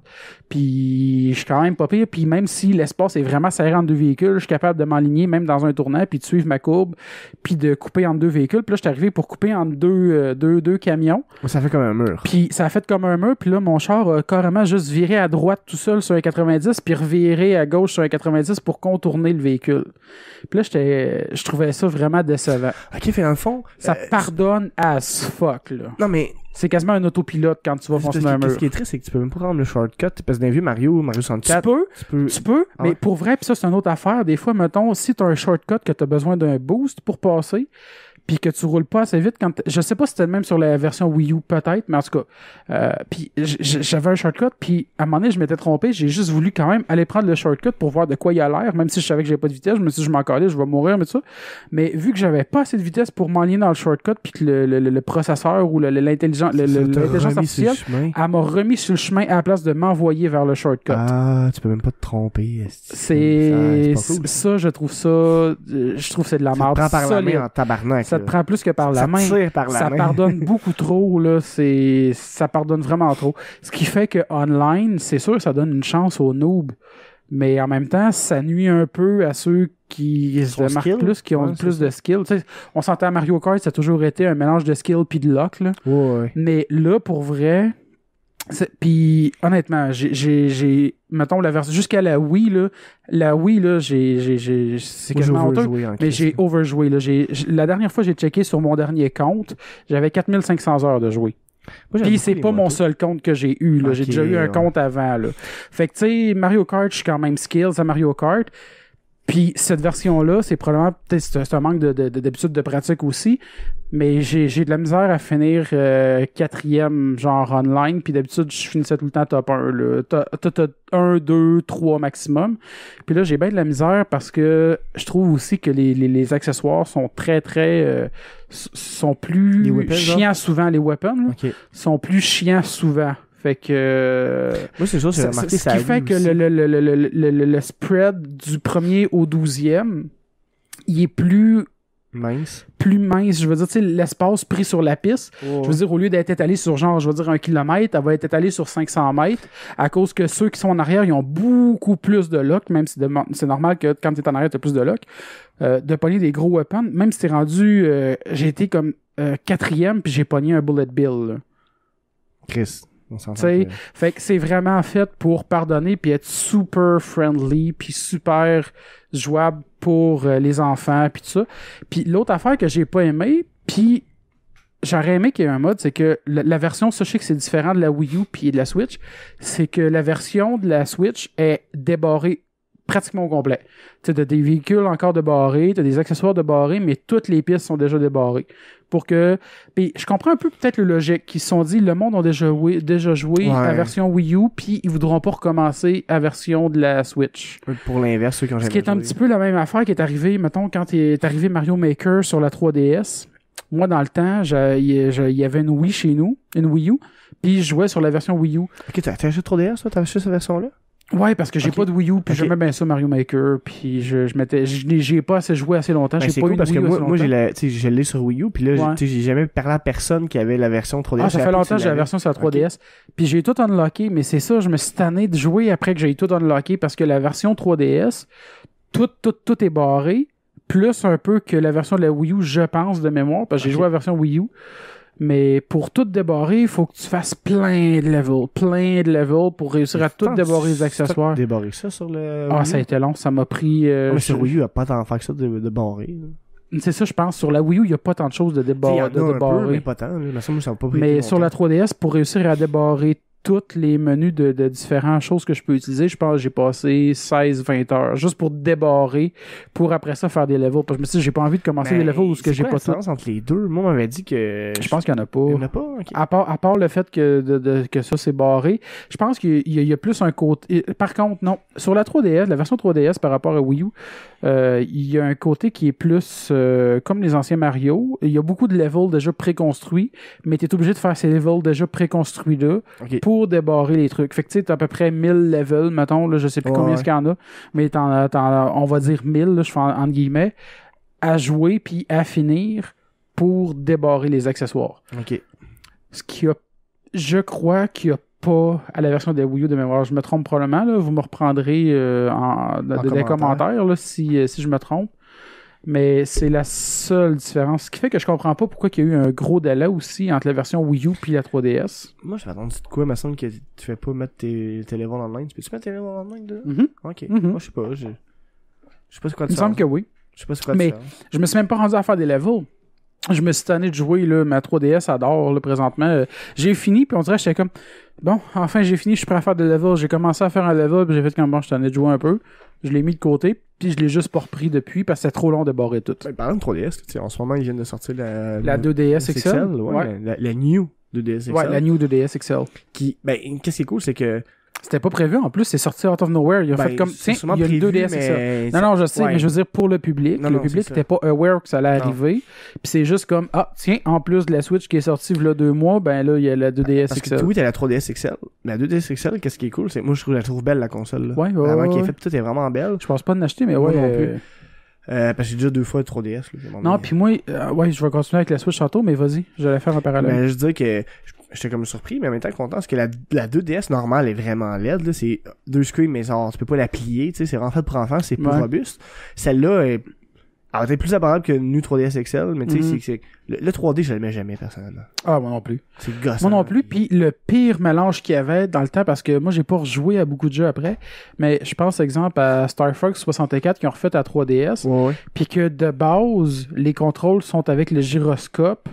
Puis je suis quand même pas pire. Puis même si l'espace est vraiment serré entre deux véhicules, je suis capable de m'aligner même dans un tournant, puis de suivre ma courbe, puis de couper entre deux véhicules. Puis là, je suis arrivé pour couper entre deux camions. Ça fait comme un mur. Puis ça a fait comme un mur. Puis là, mon char a carrément juste viré à droite tout seul sur un 90, puis reviré à gauche sur un 90 pour contourner le véhicule. Puis là, je trouvais ça vraiment décevant. Ok, fait dans le fond... Ça pardonne as fuck, là. Non, mais... C'est quasiment un autopilote quand tu vas foncer dans un mur. Ce qui est triste, c'est que tu peux même pas prendre le shortcut. Parce que dans les vieux Mario 64... Tu peux, Ah mais ouais. pour vrai, pis ça, c'est une autre affaire. Des fois, mettons, si t'as un shortcut que t'as besoin d'un boost pour passer, puis que tu roules pas assez vite quand je sais pas si c'était le même sur la version Wii U peut-être, mais en tout cas puis j'avais un shortcut, puis à un moment donné je m'étais trompé, j'ai juste voulu quand même aller prendre le shortcut pour voir de quoi il a l'air, même si je savais que j'avais pas de vitesse, je me suis dit je m'en calais, je vais mourir, mais tout ça. Mais vu que j'avais pas assez de vitesse pour m'enligner dans le shortcut, puis que le processeur ou l'intelligence artificielle, elle m'a remis sur le chemin à la place de m'envoyer vers le shortcut. Ah, tu peux même pas te tromper. C'est pas cool. ça, je trouve que c'est de la merde. Tu te prends par la main en tabarnak. Ça te prend plus que par la main. Ça main. pardonne beaucoup trop, là. Ça pardonne vraiment trop. Ce qui fait que online, c'est sûr, ça donne une chance aux noobs. Mais en même temps, ça nuit un peu à ceux qui se démarquent plus, qui ont plus de skill. Tu sais, on s'entend à Mario Kart, ça a toujours été un mélange de skill puis de luck, là. Ouais. Mais là, pour vrai, puis honnêtement, j'ai mettons la version jusqu'à la Wii là, c'est quasiment honteux, mais j'ai overjoué là. La dernière fois j'ai checké sur mon dernier compte, j'avais 4500 heures de jouer. Puis c'est pas mon seul compte que j'ai eu là, j'ai déjà eu un compte avant là. Fait que tu sais, Mario Kart, je suis quand même skills à Mario Kart. Puis cette version-là, c'est probablement peut-être c'est un manque d'habitude de pratique aussi, mais j'ai de la misère à finir 4e genre online, puis d'habitude je finissais tout le temps top 1 là. T'as 1, 2, 3 maximum. Puis là j'ai bien de la misère parce que je trouve aussi que les accessoires sont très sont plus weapons, chiants souvent, les weapons là, okay. sont plus chiants souvent. Fait que moi c'est sûr, j'ai remarqué ce qui fait que le spread du 1er au 12e, il est plus mince, je veux dire, tu sais, l'espace pris sur la piste, je veux dire, au lieu d'être étalé sur genre, je veux dire, 1 kilomètre, elle va être étalée sur 500 mètres, à cause que ceux qui sont en arrière, ils ont beaucoup plus de luck, même si c'est normal que quand t'es en arrière, t'as plus de luck, de pogner des gros weapons, même si t'es rendu, j'ai été comme 4e, puis j'ai pogné un bullet bill, là. Chris. Fait que c'est vraiment fait pour pardonner puis être super friendly puis super jouable pour les enfants puis tout ça. Puis l'autre affaire que j'ai pas aimé, puis j'aurais aimé qu'il y ait un mode, c'est que la version, ça je sais que c'est différent de la Wii U puis de la Switch, c'est que la version de la Switch est débarrée pratiquement au complet. Tu sais, t'as des véhicules encore débarrés, t'as des accessoires débarrés, mais toutes les pistes sont déjà débarrées. Pour que... Puis je comprends un peu peut-être le logique, qui se sont dit, le monde a déjà joué à la version Wii U, puis ils voudront pas recommencer à la version de la Switch. Pour l'inverse, ceux qui ont jamais Ce qui est un joué. petit peu la même affaire qui est arrivée, mettons, quand est arrivé Mario Maker sur la 3DS. Moi, dans le temps, il y avait une Wii chez nous, une Wii U, puis je jouais sur la version Wii U. Ok, t'as acheté 3DS, toi? T'as acheté cette version-là? Ouais, parce que j'ai Ok. pas de Wii U, puis Ok. j'aimais bien ça Mario Maker, puis j'ai pas assez joué assez longtemps, Ben, j'ai c'est pas cool eu de parce que Wii U moi, assez moi longtemps. je l'ai sur Wii U, puis là, Ouais. j'ai jamais parlé à personne qui avait la version 3DS. Ah, ça fait longtemps que j'ai la version sur la 3DS. Puis j'ai tout unlocké, mais c'est ça, je me suis tanné de jouer après que j'ai tout unlocké parce que la version 3DS, tout est barré, plus un peu que la version de la Wii U, je pense, de mémoire, parce que j'ai joué à la version Wii U. Mais pour tout débarrer, il faut que tu fasses plein de levels pour réussir à tout débarrer les accessoires. Débarrer ça sur le. Ah, Wii U? ça a été long, ça m'a pris... Mais sur Wii U, il n'y a pas tant de faire que ça de barrer. là. C'est ça, je pense. Sur la Wii U, il n'y a pas tant de choses de Il y en a un peu, débarrer. mais pas tant. Là. Mais ça, moi, ça m'a pas pris Mais longtemps. sur la 3DS, pour réussir à débarrer tous les menus de différentes choses que je peux utiliser, je pense que j'ai passé 16-20 heures juste pour débarrer, pour après ça faire des levels. Parce que je me suis dit, j'ai pas envie de commencer des levels où ce que j'ai pas tout. Entre les deux, moi, on m'avait dit que. Je pense qu'il y en a pas. Il y en a pas, ok. À part le fait que ça c'est barré, je pense qu'il y a plus un côté. Par contre, non. Sur la 3DS, la version 3DS par rapport à Wii U, il y a un côté qui est plus comme les anciens Mario. Il y a beaucoup de levels déjà préconstruits, mais tu es obligé de faire ces levels déjà préconstruits-là Ok. pour débarrer les trucs. Fait que tu sais, t'as à peu près 1000 levels, mettons, là, je sais plus combien Ouais. il y en a, mais on va dire 1000, là, je fais entre guillemets, à jouer puis à finir pour débarrer les accessoires. Ok. Ce qui a, je crois qu'il n'y a pas à la version de Wii U de mémoire. Je me trompe probablement, là. Vous me reprendrez des commentaires là, si je me trompe. Mais c'est la seule différence. Ce qui fait que je comprends pas pourquoi il y a eu un gros délai aussi entre la version Wii U et la 3DS. Moi, je vais attendre de quoi, ma semble que tu fais pas mettre tes levels online. Tu peux-tu mettre tes levels online, là? Mhm. Ok. Mhm. Moi, je sais pas. Je sais pas c'est quoi Il me semble que oui. Je sais pas c'est quoi Mais je me suis même pas rendu à faire des levels. Je me suis tanné de jouer, là, ma 3DS adore, là, présentement. J'ai fini, puis on dirait que j'étais comme, bon, enfin j'ai fini, je suis prêt à faire des levels. J'ai commencé à faire un level, puis j'ai fait comme, bon, je suis tanné de jouer un peu. Je l'ai mis de côté, puis je l'ai juste pas repris depuis, parce que c'était trop long de barrer tout. Ben, parlant de 3DS, tu sais, en ce moment, ils viennent de sortir La 2DS XL. ouais. La New 2DS XL. Ouais, la New 2DS XL. Qui, ben, qu'est-ce qui est cool, c'est que. C'était pas prévu, en plus, c'est sorti out of nowhere. Il a Ben, fait comme, c'est tiens, sûrement il y a une prévu, 2DS XL. mais Non, je sais, ouais. mais je veux dire, pour le public, Non, le non, public c'est ça. n'était pas aware que ça allait Non. arriver. Puis c'est juste comme, ah, tiens, en plus de la Switch qui est sortie il y a 2 mois, ben là, il y a la 2DS Parce XL. que oui, t'as la 3DS XL. Mais la 2DS XL, qu'est-ce qui est cool, c'est moi, je la trouve belle, la console, là. Ouais, Vraiment, qui est ouais. faite, tout est vraiment belle. Je pense pas de l'acheter, mais Moi ouais. non plus. Parce que j'ai déjà 2 fois 3DS, là. Non, puis moi, ouais, je vais continuer avec la Switch tantôt, mais vas-y, j'allais faire un parallèle. Ben, je dirais que j'étais comme surpris, mais en même temps content, parce que la 2DS normale est vraiment laide, là. C'est 2 screens, mais genre, tu peux pas la plier, tu sais, c'est vraiment fait pour enfants, c'est plus Ouais. robuste. Celle-là est, alors, elle est plus abordable que New 3DS XL, mais tu sais, Mhm. c'est le 3D, je l'aimais jamais, personnellement. Ah, moi non plus. C'est gossant. Moi non plus, puis le pire mélange qu'il y avait dans le temps, parce que moi, j'ai pas rejoué à beaucoup de jeux après, mais je pense, exemple, à Star Fox 64 qui ont refait à 3DS, Ouais. puis que de base, les contrôles sont avec le gyroscope,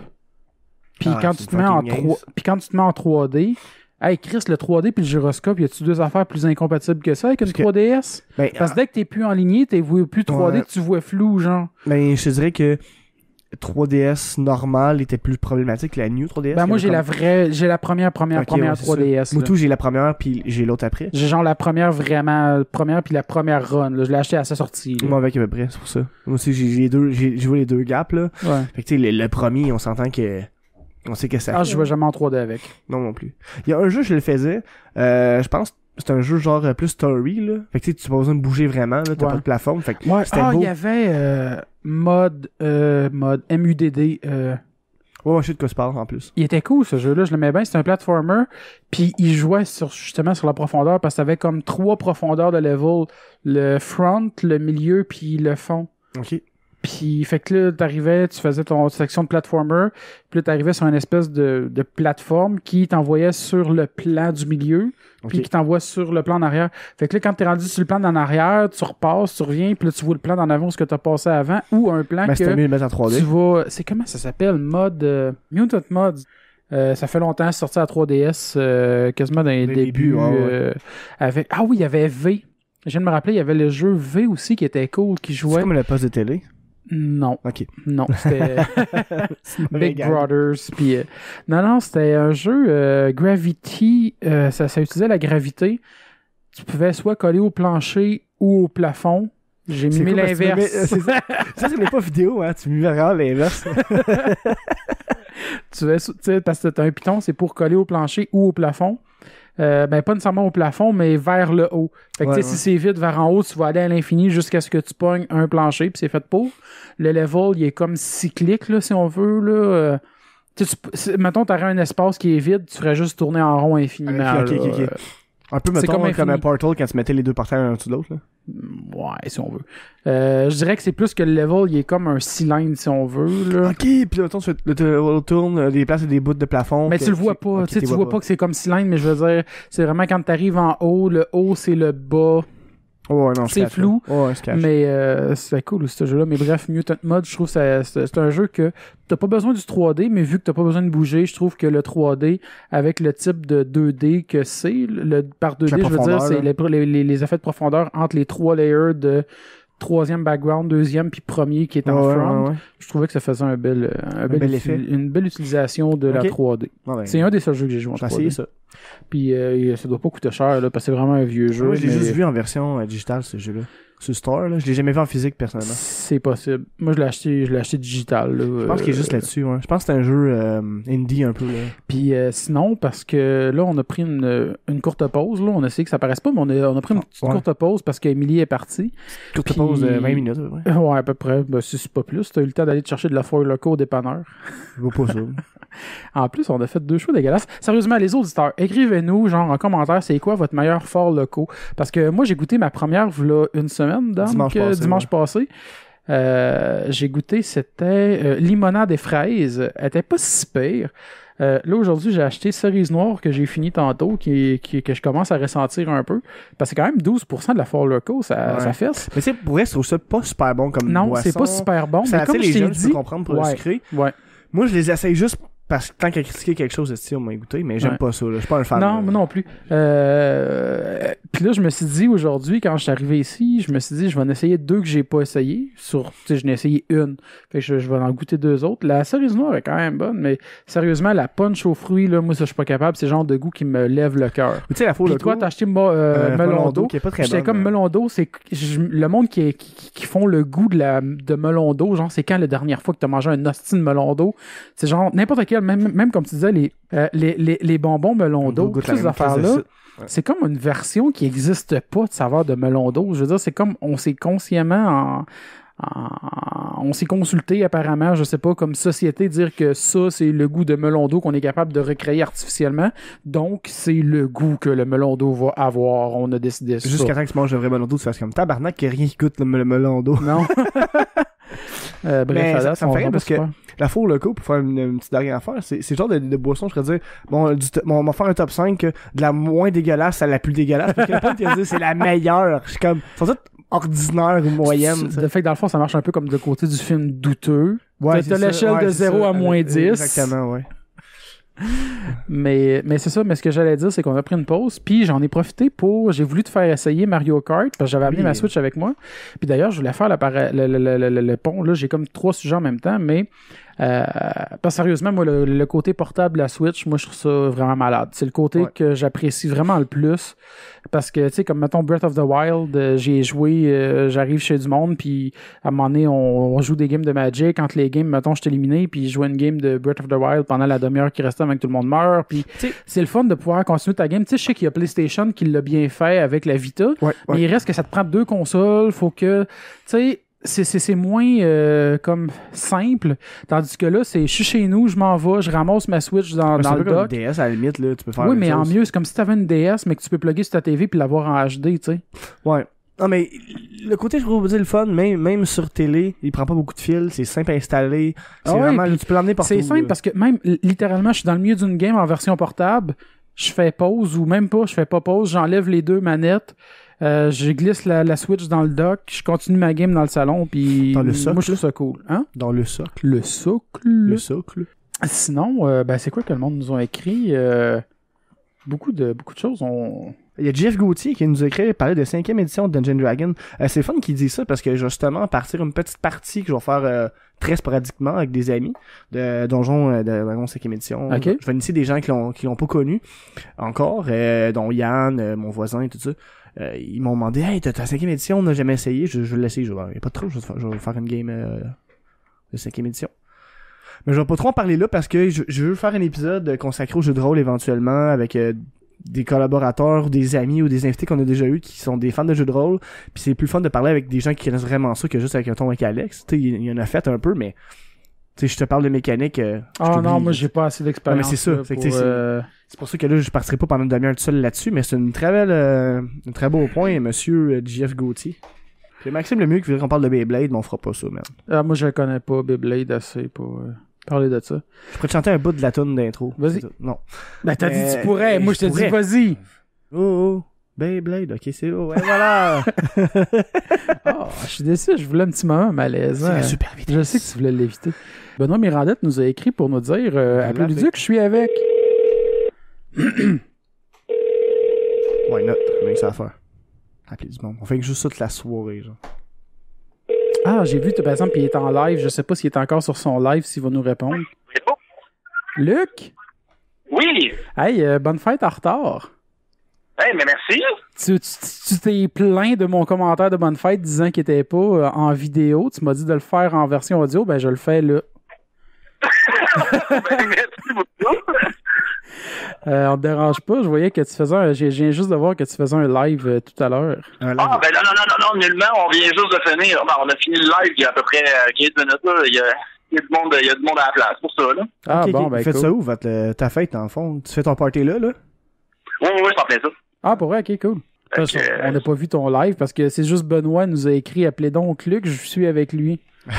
puis Ah, quand c'est tu te mets en fucking nice. puis quand tu te mets en 3D, hey Chris, le 3D puis le gyroscope, y a-tu deux affaires plus incompatibles que ça avec une Parce que- 3DS? Ben, Parce que dès que t'es plus en ligne, t'es plus 3D, Ouais. tu vois flou, genre. ben, je te dirais que 3DS normale était plus problématique que la New 3DS. Ben moi, j'ai la première Ok, ouais, c'est ça. 3DS. Moi là. tout, j'ai la première, puis j'ai l'autre après. J'ai genre la première puis la première run. Là. Je l'ai acheté à sa sortie. là. Moi avec à peu près, c'est pour ça. Moi aussi, j'ai joué les deux gaps, là. Ouais. Fait que tu sais, le premier, on s'entend que on sait que ça Ah, fait. je jouais jamais en 3D avec. Non plus. Il y a un jeu, je le faisais. Je pense c'est un jeu genre plus story, là. Fait que tu sais, tu n'as pas besoin de bouger vraiment, là. T'as Ouais. pas de plateforme. Fait que Ouais. c'était Ah, beau. il y avait mode MUDD. Ouais, je sais de quoi tu parles en plus. Il était cool ce jeu-là, je l'aimais bien. C'était un platformer, puis il jouait justement sur la profondeur parce que t'avais comme 3 profondeurs de level. Le front, le milieu, puis le fond. Ok. Puis, fait que là, t'arrivais, tu faisais ton section de platformer, puis là, t'arrivais sur une espèce de plateforme qui t'envoyait sur le plan du milieu, puis qui t'envoie sur le plan en arrière. Fait que là, quand t'es rendu sur le plan d'en arrière, tu repasses, tu reviens, puis là, tu vois le plan d'en avant où ce que t'as passé avant, ou un plan c'était mieux de mettre en 3D. Tu vas... C'est comment ça s'appelle? Mutant Mods. Ça fait longtemps, c'est sorti à 3DS, quasiment dans les débuts. Avec... Ah oui, il y avait V. Je viens de me rappeler, il y avait le jeu V aussi qui était cool, qui jouait... C'est comme le poste de télé? Non. OK. Non, c'était Big Brothers. Puis, non, c'était un jeu Gravity. Ça utilisait la gravité. Tu pouvais soit coller au plancher ou au plafond. J'ai mis l'inverse. Ça, c'est pas vidéo, hein. Tu mets vraiment l'inverse. Tu sais, parce que t'as un piton, c'est pour coller au plancher ou au plafond. Ben pas nécessairement au plafond, mais vers le haut. Fait que si c'est vide vers en haut, tu vas aller à l'infini jusqu'à ce que tu pognes un plancher, puis c'est fait pour. Le level, il est comme cyclique, là, si on veut, là. Mettons, t'aurais un espace qui est vide, tu ferais juste tourner en rond infiniment. OK. Un peu, mettons, comme un Portal quand tu mettais les deux portails un dessous de l'autre, là. Ouais, si on veut. Je dirais que c'est plus que le level, il est comme un cylindre, si on veut, là. OK, puis mettons, tu tournes des places et des bouts de plafond. Mais tu le vois pas. Tu vois pas que c'est comme cylindre, mais je veux dire, c'est vraiment quand t'arrives en haut, le haut, c'est le bas. Ouais, non, c'est flou, mais c'est cool ce jeu-là. Mais bref, Mutant Mud, je trouve que c'est un jeu que t'as pas besoin du 3D, mais vu que t'as pas besoin de bouger, je trouve que le 3D, avec le type de 2D que c'est, par 2D, je veux dire, c'est les effets de profondeur entre les 3 layers de troisième background, deuxième puis premier qui est en front. Je trouvais que ça faisait un bel effet. Une belle utilisation de la 3D. C'est un des seuls jeux que j'ai joué en 3D. J'ai essayé ça. Puis ça doit pas coûter cher, là, parce que c'est vraiment un vieux jeu. Moi, je l'ai juste vu en version digitale, ce jeu-là. Sur Store, là. Je l'ai jamais vu en physique, personnellement. C'est possible. Moi, je l'ai acheté digital, là. Je pense qu'il est juste là-dessus, ouais. Je pense que c'est un jeu indie, un peu, là. Puis sinon, parce que là, on a pris une courte pause, là. On a essayé que ça paraisse pas, mais on a pris une petite courte pause parce qu'Émilie est partie. Courte pause de 20 minutes, ouais. Ouais, à peu près. Ben, si c'est pas plus. T'as eu le temps d'aller te chercher de la Four Loko au dépanneur. Je vois pas ça. En plus, on a fait 2 choix dégueulasses. Sérieusement, les auditeurs, écrivez-nous, genre, en commentaire, c'est quoi votre meilleur Four Loko? Parce que moi, j'ai goûté ma première, v'là une semaine, dimanche passé. J'ai goûté, c'était limonade et fraises. Elle était pas si pire. Là, aujourd'hui, j'ai acheté cerise noire que j'ai fini tantôt, que je commence à ressentir un peu. Parce que c'est quand même 12% de la Four Loko, ça fesse. Mais tu sais, pour vrai, je trouve ça pas super bon comme boisson. Non, c'est pas super bon. Ça, mais comme les je jeunes, t'ai je peux comprendre pour le sucré. Ouais. Moi, je les essaye juste parce que tant qu'à critiquer quelque chose de style, on m'a goûté, mais j'aime pas ça, là. Je suis pas un fan. Non, moi non plus. Puis là, je me suis dit aujourd'hui, quand je suis arrivé ici, je me suis dit, je vais en essayer 2 que j'ai pas essayé. Tu sais, je n'ai essayé une. Fait que je vais en goûter 2 autres. La cerise noire est quand même bonne, mais sérieusement, la punch aux fruits, là, moi, ça, je suis pas capable. C'est le genre de goût qui me lève le cœur. Tu sais, la Four Loko. Puis toi, t'as acheté melon d'eau. Qui est pas très J'étais comme melon d'eau, c'est le monde qui font le goût de melon d'eau. Genre, c'est quand la dernière fois que t'as mangé un hostie de melon d'eau? C'est genre, n'importe quel, même comme tu disais, les bonbons melon d'eau, toutes ces affaires-là, c'est comme une version qui n'existe pas de saveur de melon d'eau. Je veux dire, c'est comme on s'est consciemment on s'est consulté apparemment, je sais pas, comme société, dire que ça, c'est le goût de melon d'eau qu'on est capable de recréer artificiellement. Donc, c'est le goût que le melon d'eau va avoir. On a décidé ça. Jusqu'à temps que tu manges un vrai melon d'eau, tu fasses comme tabarnak, qu'il n'y a rien qui goûte le melon d'eau. Non. Bref, ça me fait rire parce que la Four Loko, pour faire une petite dernière affaire, c'est le genre de boisson, je pourrais dire, on va faire un top 5 de la moins dégueulasse à la plus dégueulasse. Parce que le point, tu vas dire, c'est la meilleure. Je suis comme, sont toutes ordinaires ou moyennes. De fait que dans le fond, ça marche un peu comme de côté du film douteux. Ouais, t'as l'échelle de 0 à moins 10. Exactement, ouais. Mais c'est ça, mais ce que j'allais dire, c'est qu'on a pris une pause, puis j'en ai profité j'ai voulu te faire essayer Mario Kart, parce que j'avais amené ma Switch avec moi. Puis d'ailleurs, je voulais faire le pont, là, j'ai comme 3 sujets en même temps, mais pas sérieusement, moi, le côté portable de la Switch, moi, je trouve ça vraiment malade. C'est le côté que j'apprécie vraiment le plus, parce que, tu sais, comme, mettons, Breath of the Wild, j'ai joué, j'arrive chez du monde, puis à un moment donné, on joue des games de Magic, entre les games, mettons, je suis éliminé, puis je joue une game de Breath of the Wild pendant la demi-heure qui restait avant que tout le monde meurt, puis c'est le fun de pouvoir continuer ta game. Tu sais, je sais qu'il y a PlayStation qui l'a bien fait avec la Vita, mais il reste que ça te prend 2 consoles, faut que, tu sais, c'est moins comme simple, tandis que là, je suis chez nous, je m'en vais, je ramasse ma Switch dans le dock. C'est un peu comme une DS à la limite, là, tu peux faire. Oui, mais en mieux, c'est comme si t'avais une DS, mais que tu peux plugger sur ta TV puis l'avoir en HD, tu sais. Ouais. Non, mais le côté, je trouve le fun, même sur télé, il prend pas beaucoup de fils, c'est simple à installer. C'est vraiment, tu peux l'emmener partout. C'est simple parce que même, littéralement, je suis dans le milieu d'une game en version portable, je fais pause ou même pas, je fais pas pause, j'enlève les deux manettes, je glisse la Switch dans le dock, je continue ma game dans le salon, puis dans le socle. Moi, je trouve ça cool. Hein? Dans le socle. Le socle. Le socle. Sinon, c'est quoi que le monde nous a écrit? Beaucoup de choses. Il y a Jeff Gauthier qui nous a écrit parler de 5e édition de Dungeon Dragon. C'est fun qu'il dise ça parce que justement, partir une petite partie que je vais faire très sporadiquement avec des amis de Donjon Dragon 5e édition. Okay. Je vais initier des gens qui l'ont pas connu encore, dont Yann, mon voisin et tout ça. Ils m'ont demandé, hey, t'as 5e édition, on n'a jamais essayé. Je vais l'essayer. Il n'y a pas de trop, je vais faire une game de 5e édition. Mais je vais pas trop en parler là parce que je veux faire un épisode consacré au jeu de rôle éventuellement avec des collaborateurs, des amis ou des invités qu'on a déjà eu qui sont des fans de jeux de rôle. Puis c'est plus fun de parler avec des gens qui connaissent vraiment ça que juste avec un ton avec Alex. Tu sais, il y en a fait un peu, mais tu sais, je te parle de mécanique. Non, moi j'ai pas assez d'expérience. Mais c'est ça. C'est pour ça que là, je partirai pas pendant une demi-heure tout seul là-dessus, mais c'est une très belle, un très beau point, monsieur Jeff Gauthier. Puis Maxime Lemieux qui voudrait qu'on parle de Beyblade, mais on fera pas ça, man. Moi je connais pas Beyblade assez pour parler de ça. Je pourrais te chanter un bout de la tune d'intro. Vas-y. Non. Ben t'as dit tu pourrais, moi je te dis vas-y. Oh, Beyblade, ok, c'est ouais, voilà. Je suis déçu, je voulais un petit moment malaise. C'est super vite. Je sais que tu voulais l'éviter. Benoît Mirandette nous a écrit pour nous dire appelez Luduc, je suis avec. Why not? Rien que ça à faire. Appelez du monde. On fait juste ça toute la soirée, genre. Ah, j'ai vu, par exemple, il est en live. Je sais pas s'il est encore sur son live, s'il va nous répondre. Luc? Oui! Hey, bonne fête en retard. Hey, mais merci! Tu t'es plaint de mon commentaire de bonne fête disant qu'il était pas en vidéo. Tu m'as dit de le faire en version audio. Ben, je le fais là. Ben, merci beaucoup! On te dérange pas. Je voyais que tu faisais je viens juste de voir que tu faisais un live tout à l'heure. Ben non, nullement. On vient juste de finir. Ben, on a fini le live il y a à peu près 15 minutes. Là. Il y a du monde à la place pour ça. Là. Ah, okay, bon, okay. ben Faites cool. ça où, ta fête, en fond? Tu fais ton party là? Oui, je t'en plais ça. Ah, pour vrai, ok, cool. On n'a pas vu ton live parce que c'est juste Benoît nous a écrit appelez donc Luc, je suis avec lui. C'est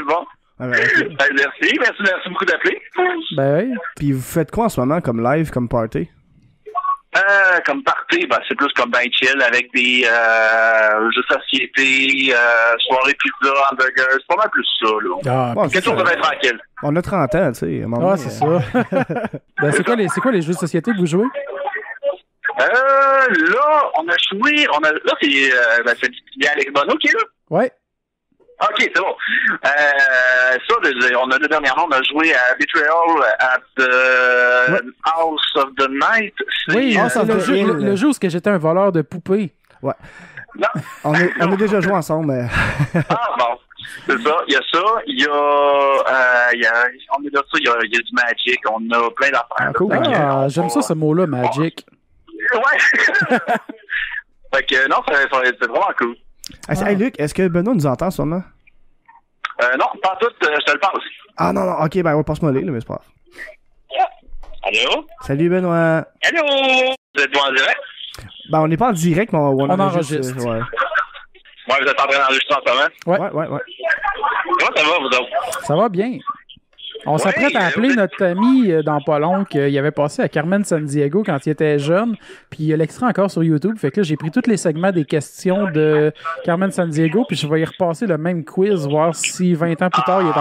bon. Ah ben, okay. Merci beaucoup d'appeler. Ben oui. Puis vous faites quoi en ce moment comme live, comme party? Comme party, c'est plus comme ben chill avec des jeux de société, soirée pizza, hamburger, c'est pas mal plus ça, là. Bon, quelque chose de bien tranquille. On a 30 ans, tu sais. C'est ça. Ben, c'est quoi les jeux de société que vous jouez? Là, on a joué, là, c'est Alex Bono qui est là. Ouais. Ok, c'est bon. Dernièrement, on a joué à Betrayal at the House of the Night. Oui, c'est le jeu où j'étais un voleur de poupées. Ouais. Non. On a déjà joué ensemble. Ah, bon. C'est ça. Il y a ça. Il y a du Magic. On a plein d'affaires. Ah, cool. J'aime ça, ce mot-là, Magic. Ouais. Fait que, non, c'est vraiment cool. Hey, Luc, est-ce que Benoît nous entend sûrement? Non, pas tout, je te le parle. Ah non, ok, ben passe-moi là, mais c'est pas grave. Allô? Salut Benoît. Allô? Vous êtes en direct? Ben on n'est pas en direct, mais on enregistre. Ouais, vous êtes en train d'enregistrer en ce moment? Ouais. Comment ça va, vous autres? Ça va bien. On s'apprête à appeler notre ami dans pas long qu'il avait passé à Carmen Sandiego quand il était jeune, puis il y a l'extrait encore sur YouTube, fait que là j'ai pris tous les segments des questions de Carmen Sandiego, puis je vais y repasser le même quiz, voir si 20 ans plus tard il est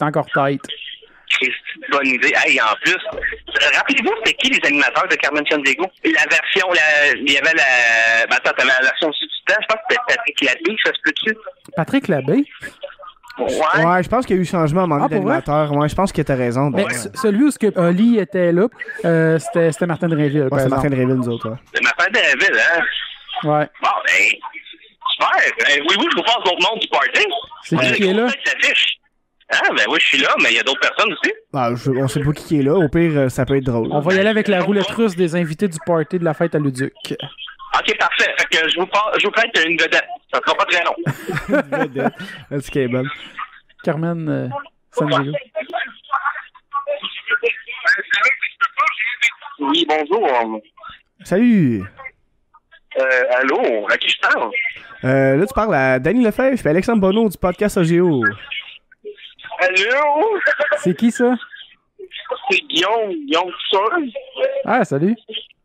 encore tight. Christy, bonne idée. Hey, en plus, rappelez-vous, c'était qui les animateurs de Carmen Sandiego? La version, il y avait t'avais la version substance, je pense que c'était Patrick Labbé, ça se peut-tu? Patrick Labbé? Ouais, je pense qu'il y a eu changement à un moment d'animateur. Ouais, je pense que t'as raison. Mais celui où Oli était là, c'était Martin de Réville. Ouais, c'est Martin de Réville, nous autres. Ouais. C'est Martin de Réville, hein? Ouais. Bon, super. Oui, je vous passe d'autres mondes du party. C'est qui est là? Ah, ben oui, je suis là, mais il y a d'autres personnes aussi. On sait pas qui est là. Au pire, ça peut être drôle. On va y aller avec la roulette russe des invités du party de la fête à Luduc. Ok, parfait. Fait que je vous prête une vedette. Ça sera pas très long. Une vedette. Est-ce qu'elle est bonne? Carmen Sandiego. Oui, bonjour. Salut. Allô, à qui je parle? Là, tu parles à Danny Lefebvre et Alexandre Bonneau du podcast OGO. Allô? C'est qui ça? C'est Guillaume Toussaint. Ah, salut.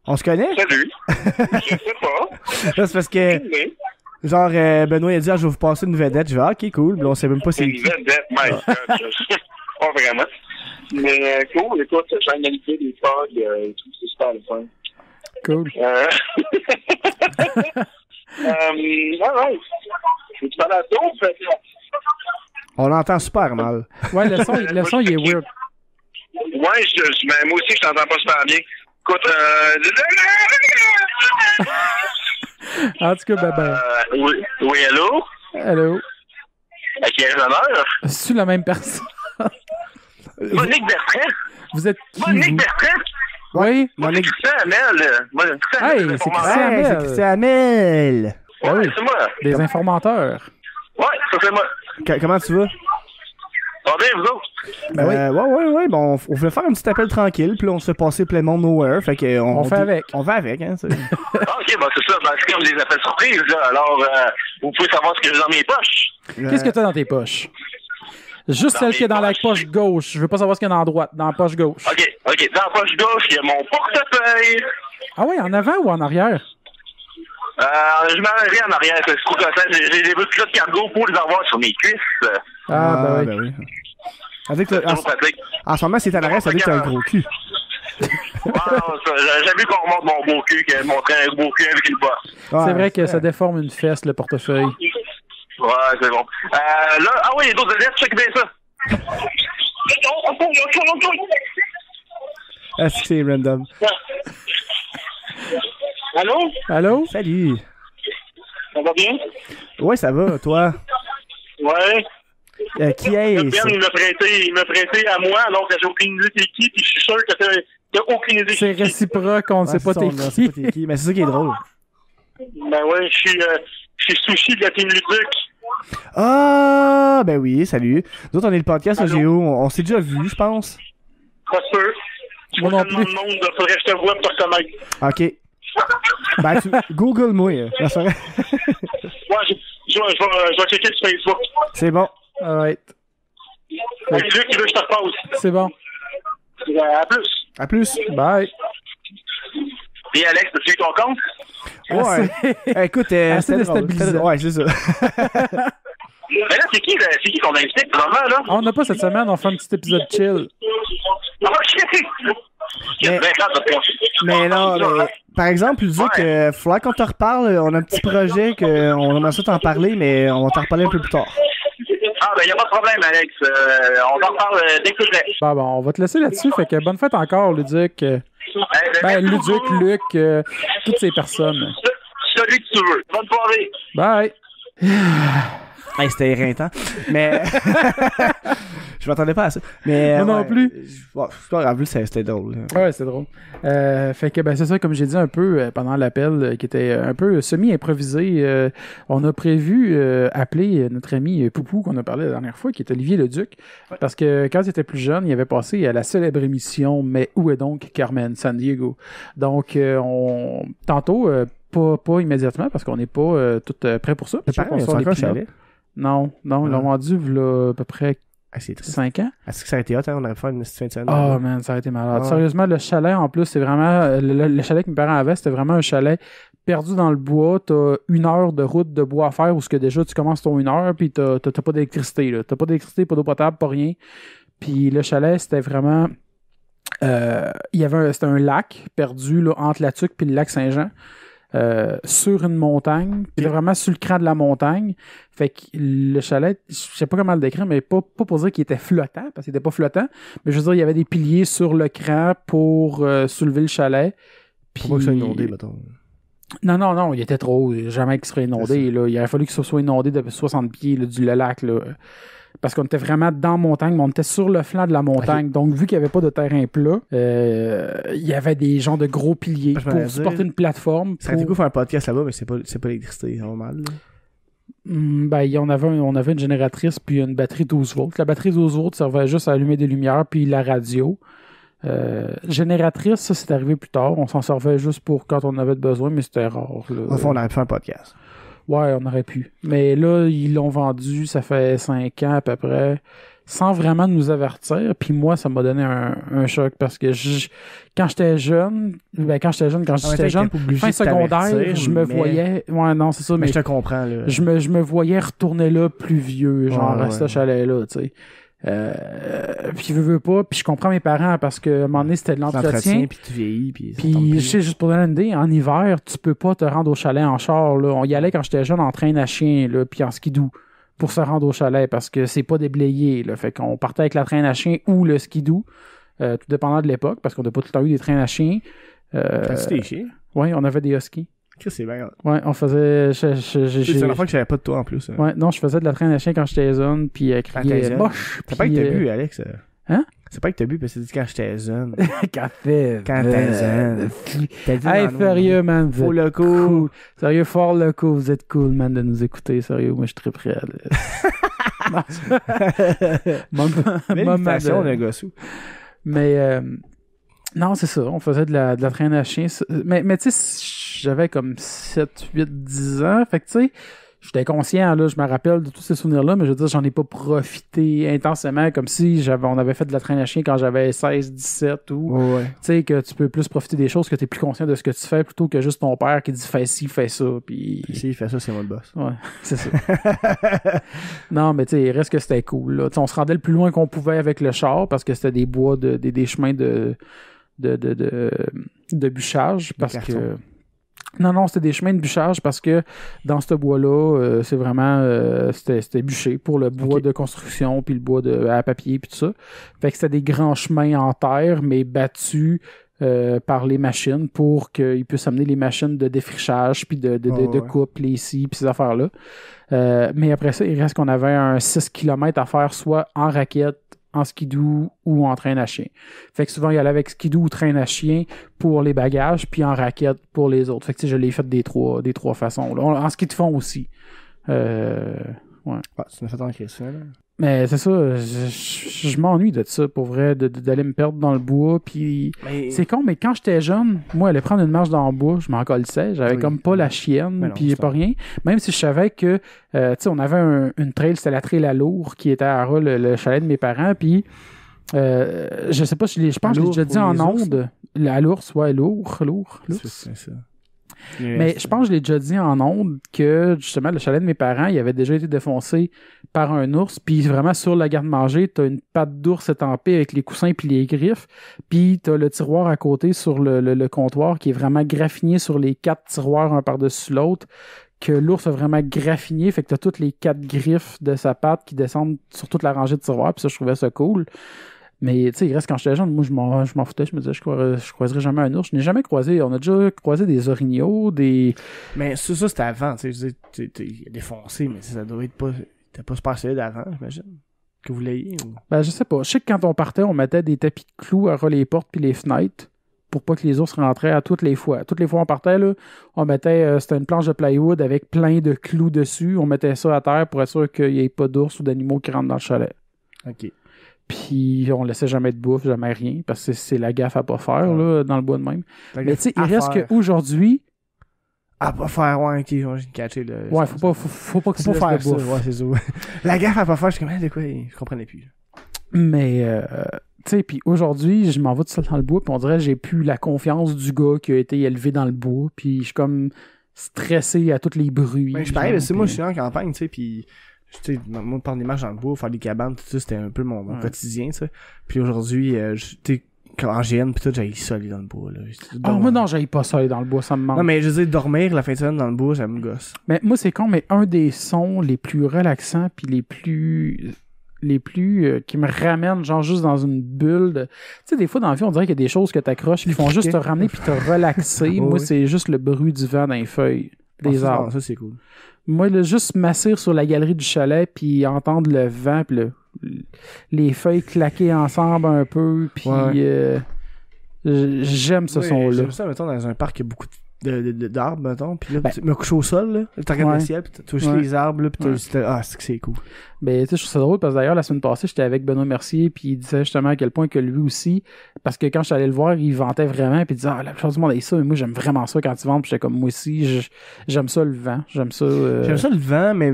On se connaît? Salut. Je sais pas. Là, c'est parce que, genre, Benoît, il a dit, je vais vous passer une vedette. Je vais, ok, cool. Mais on sait même pas c'est Une qui. vedette, my God. Pas vraiment. Mais cool, écoute, j'ai analysé des pogs et tout, c'est super le fun. Cool. Ouais. Tu parles à d'autres? On l'entend super mal. Ouais, le son, il est weird. Ouais, mais moi aussi, je t'entends pas super bien. Écoute, En tout cas, ben. oui, allô? Allô? À qui est l'honneur? C'est-tu la même personne? Monique Bertrand? Vous êtes qui, Monique vous? Bertrand? Oui? Moi, c'est Christian Hamel. Hey, c'est Christian Hamel. C'est Christian Hamel. Ouais, c'est moi. Des informateurs. Ouais, ça c'est moi. Comment tu vas? Ça va bien, vous autres? Ben oui. Ouais. Bon, on voulait faire un petit appel tranquille, puis là, on se fait passer plein de monde nowhere. Fait que On fait avec. On va avec, hein. Ok, ben c'est ça. Ben, c'est comme des appels surprises, là. Alors, vous pouvez savoir ce que j'ai dans mes poches. Qu'est-ce que t'as dans tes poches? Juste Dans celle mes qui est dans la poches. poche gauche. Je veux pas savoir ce qu'il y a dans la droite. Dans la poche gauche. Ok. Dans la poche gauche, il y a mon portefeuille. Ah oui, en avant ou en arrière? Je m'arrêterai en arrière, c'est trop content. J'ai des bouts de cargo pour les avoir sur mes cuisses. Ah, ben oui. Avec C'est trop pratique. en ce moment, c'est à l'arrêt, ça veut dire que t'as un gros cul. J'ai vu qu'on remonte mon beau cul, qu'elle montrait un beau cul avec une bosse. C'est vrai que ça déforme une fesse, le portefeuille. Ouais, c'est bon. Là, ah oui, les autres élèves, check bien ça. Est-ce que c'est random? Allô? Allô? Salut. Ça va bien? Ouais, ça va, toi? Ouais. Qui est Le Ben, il m'a prêté à moi, alors que j'ai aucune idée c'est qui, puis je suis sûr que t'as aucune idée C'est c'est qui. réciproque, on ne sait pas t'es qui. Mais c'est ça qui est drôle. Ben ouais, je suis Sushi de la Team Luduc. Ah, ben oui, salut. Nous autres, on est le podcast OGO. On s'est déjà vu, je pense. Pas sûr. Tu Moi vois non tellement de monde, faudrait que je te voie pour te reconnaître. OK. Ben, Google-moi. Là, ça... Ouais, je vais checker sur Facebook. C'est bon. Alright. Hey, Luc, il veut que je te repasse. C'est bon. À plus. À plus. Bye. Et Alex, as-tu eu ton compte? Ouais. Écoute, Assez c'était drôle. déstabilisant. Ouais, c'est ça. Mais là, c'est qui qu'on invite, vraiment, là? Ah, on n'a pas cette semaine, on fait un petit épisode chill. Mais non, mais, par exemple, il dit que faudrait qu'on te reparle. On a un petit projet qu'on aimerait ça t'en parler, mais on va t'en reparler un peu plus tard. Ah, ben, y a pas de problème, Alex. On en parle dès que je l'ai. Bon, on va te laisser là-dessus. Fait que bonne fête encore, Luduc. Luduc, Luc, toutes ces personnes. Celui que tu veux. Bonne soirée. Bye. Hey, c'était éreintant. Mais. Je m'attendais pas à ça. Mais. Moi non plus. C'est pas grave, c'était drôle. Ouais, c'est drôle. Fait que, c'est ça, comme j'ai dit un peu pendant l'appel, qui était un peu semi-improvisé. On a prévu appeler notre ami Poupou, qu'on a parlé la dernière fois, qui est Olivier Leduc. Parce que quand il était plus jeune, il avait passé à la célèbre émission Mais où est donc Carmen San Diego? Donc, tantôt, pas immédiatement, parce qu'on n'est pas tout prêt pour ça. C'est pareil, c'est encore un chalet. Non, ils l'ont vendu à peu près 5 ans. Est-ce que ça a été hot, hein? On aurait fait une fin de semaine. Oh man, ça a été malade. Sérieusement, le chalet, en plus, c'est vraiment... Le chalet que mes parents avaient, c'était vraiment un chalet perdu dans le bois. T'as 1 heure de route de bois à faire, où ce que déjà, tu commences ton 1 heure, puis t'as pas d'électricité, là. T'as pas d'électricité, pas d'eau potable, pas rien. Puis le chalet, c'était vraiment... c'était un lac perdu là, entre la Tuque et le lac Saint-Jean. Sur une montagne, puis vraiment sur le cran de la montagne. Fait que le chalet, je sais pas comment le décrire, mais pas pour dire qu'il était flottant, parce qu'il était pas flottant, mais je veux dire, il y avait des piliers sur le cran pour soulever le chalet. Puis... Faut pas que ça soit inondé, mettons. Non, il était trop, jamais qu'il serait inondé. Là. Il aurait fallu que ça soit inondé de 60 pieds là, du lac, là. Parce qu'on était vraiment dans la montagne, mais on était sur le flanc de la montagne. Okay. Donc, vu qu'il n'y avait pas de terrain plat, il y avait des genres de gros piliers pour supporter une plateforme. Ça aurait été cool de faire un podcast là-bas, mais c'est pas l'électricité, normal. On avait une génératrice puis une batterie 12 volts. La batterie 12 volts servait juste à allumer des lumières puis la radio. Génératrice, ça, c'est arrivé plus tard. On s'en servait juste pour quand on avait besoin, mais c'était rare. Là. Au fond, on aurait pu faire un podcast. Ouais, on aurait pu. Mais là, ils l'ont vendu, ça fait 5 ans à peu près, sans vraiment nous avertir. Puis moi, ça m'a donné un choc parce que quand j'étais jeune, fin secondaire, je me voyais... Ouais, non, c'est ça, mais je te comprends, là. Je me voyais retourner là plus vieux, genre à ce chalet-là, tu sais. Puis veux pas, puis je comprends mes parents parce que à un moment donné c'était de l'entretien, puis tu vieillis, puis je sais, juste pour donner une idée, en hiver tu peux pas te rendre au chalet en char là. On y allait quand j'étais jeune en train à chien là, puis en skidoo pour se rendre au chalet parce que c'est pas déblayé là, fait qu'on partait avec la traîne à chien ou le skidoo, tout dépendant de l'époque parce qu'on n'a pas tout le temps eu des trains à chien. T'as-tu des chiens? Oui, on avait des huskies. C'est bien. Ouais, on faisait. C'est une fois que j'avais pas de toi en plus. Ouais, non, je faisais de la traîne à chien quand j'étais jeune, puis criait moche. C'est pas que t'as bu, Alex. Hein? C'est pas que t'as bu, parce que c'est dit quand j'étais jeune. Café. Quand t'es jeune. Hey, sérieux, man. Faut le coup. Sérieux, fort le coup. Vous êtes cool, man, de nous écouter. Sérieux, moi, je suis très prêt. L'imitation d'un gossou. Mais. Non, c'est ça. On faisait de la traîne à chien. Mais tu sais, j'avais comme 7, 8, 10 ans. Fait que tu sais, j'étais conscient, là, je me rappelle de tous ces souvenirs-là, mais je veux dire, j'en ai pas profité intensément comme si on avait fait de la traîne à chien quand j'avais 16, 17 ou... Ouais. Tu sais, que tu peux plus profiter des choses, que t'es plus conscient de ce que tu fais plutôt que juste ton père qui dit fais ci, fais ça, puis... Si, il fait ça, c'est moi le boss. Ouais, c'est ça. Non, mais tu sais, il reste que c'était cool, là. T'sais, on se rendait le plus loin qu'on pouvait avec le char parce que c'était des bois, des chemins de bûchage parce que non c'était des chemins de bûchage parce que dans ce bois-là c'est vraiment c'était bûché pour le bois de construction puis le bois à papier puis tout ça, fait que c'était des grands chemins en terre mais battus par les machines pour qu'ils puissent amener les machines de défrichage puis de coupe, les scies puis ces affaires-là, mais après ça il reste qu'on avait un 6 km à faire soit en raquette, en skidoo ou en train à chien. Fait que souvent, il y allait avec skidoo ou train à chien pour les bagages, puis en raquette pour les autres. Fait que tu sais, je l'ai fait des trois façons. Là. En ski de fond aussi. Ouais. Ah, tu m'as fait en ça, là. Mais c'est ça, je m'ennuie de ça, pour vrai, d'aller me perdre dans le bois, puis c'est con, mais quand j'étais jeune, moi, aller prendre une marche dans le bois, je m'en colissais, j'avais comme pas la chienne, puis pas rien, même si je savais que, tu sais, on avait une trail, c'était la trail à Lourdes, qui était à Arras, le chalet de mes parents, puis je sais pas, je pense que je l'ai déjà dit en ondes, à l'ours, ouais, l'ours. C'est ça. Mais je pense que je l'ai déjà dit en ondes que justement le chalet de mes parents il avait déjà été défoncé par un ours, puis vraiment sur la garde-manger t'as une patte d'ours étampée avec les coussins puis les griffes, puis t'as le tiroir à côté sur le comptoir qui est vraiment graffiné sur les 4 tiroirs un par-dessus l'autre, que l'ours a vraiment graffiné, fait que t'as toutes les 4 griffes de sa patte qui descendent sur toute la rangée de tiroirs, puis ça je trouvais ça cool. Mais tu sais, il reste quand j'étais jeune, moi je m'en foutais, je me disais je croiserais jamais un ours. Je n'ai jamais croisé, on a déjà croisé des orignaux, des... Mais ça c'était avant, tu sais, il a défoncé, mais ça doit être pas... T'es pas super solide avant, j'imagine. Que vous l'ayez ou... Ben je sais pas, je sais que quand on partait, on mettait des tapis de clous à ras les portes puis les fenêtres pour pas que les ours rentraient à toutes les fois. Toutes les fois on partait, là, on mettait, c'était une planche de plywood avec plein de clous dessus, on mettait ça à terre pour être sûr qu'il y ait pas d'ours ou d'animaux qui rentrent dans le chalet. OK. Puis on laissait jamais de bouffe, jamais rien, parce que c'est la gaffe à pas faire là, dans le bois de même. Mais tu sais, il reste qu'aujourd'hui... À pas faire, ouais, ok, j'ai catché le... Ouais, faut pas que tu faire laisses de ça, bouffe. ouais, c'est ça. La gaffe à pas faire, je suis comme, de quoi, je comprenais plus. Mais, tu sais, puis aujourd'hui, je m'en vais tout seul dans le bois, puis on dirait que j'ai plus la confiance du gars qui a été élevé dans le bois, puis je suis comme stressé à tous les bruits. Ben, je pareil, mais c'est moi, je suis en campagne, tu sais, puis... Tu sais, moi, prendre des marches dans le bois, faire des cabanes, tout ça, c'était un peu mon quotidien, tu sais. Puis aujourd'hui, tu sais, en GN, pis tout, j'allais ça aller dans le bois, là. Moi, non, j'allais pas ça aller dans le bois, ça me manque. Non, mais je veux dire, dormir la fin de semaine dans le bois, ça me gosse. Mais moi, c'est con, mais un des sons les plus relaxants, puis les plus qui me ramènent, genre, juste dans une bulle. Tu sais, des fois, dans la vie, on dirait qu'il y a des choses que t'accroches qui font juste te ramener puis te relaxer. Moi, c'est juste le bruit du vent dans les feuilles des arbres. Ça, c'est cool. Moi, là, juste m'asseoir sur la galerie du chalet puis entendre le vent puis les feuilles claquer ensemble un peu puis j'aime ce son-là. J'aime ça, mettons, dans un parc, il y a beaucoup de d'arbres, mettons. Puis là, Ben, tu me couches au sol, là. Tu regardes ouais. le ciel, puis tu touches Ouais. les arbres, là, puis Ouais. c'est que c'est cool. Ben, tu sais, je trouve ça drôle parce que d'ailleurs, la semaine passée, j'étais avec Benoît Mercier, puis il disait justement à quel point que lui aussi, parce que quand je suis allé le voir, il vantait vraiment, puis il disait, la plupart du monde est ça, mais moi, j'aime vraiment ça quand il vente, puis j'étais comme, moi aussi, j'aime ça le vent, j'aime ça. J'aime ça le vent, mais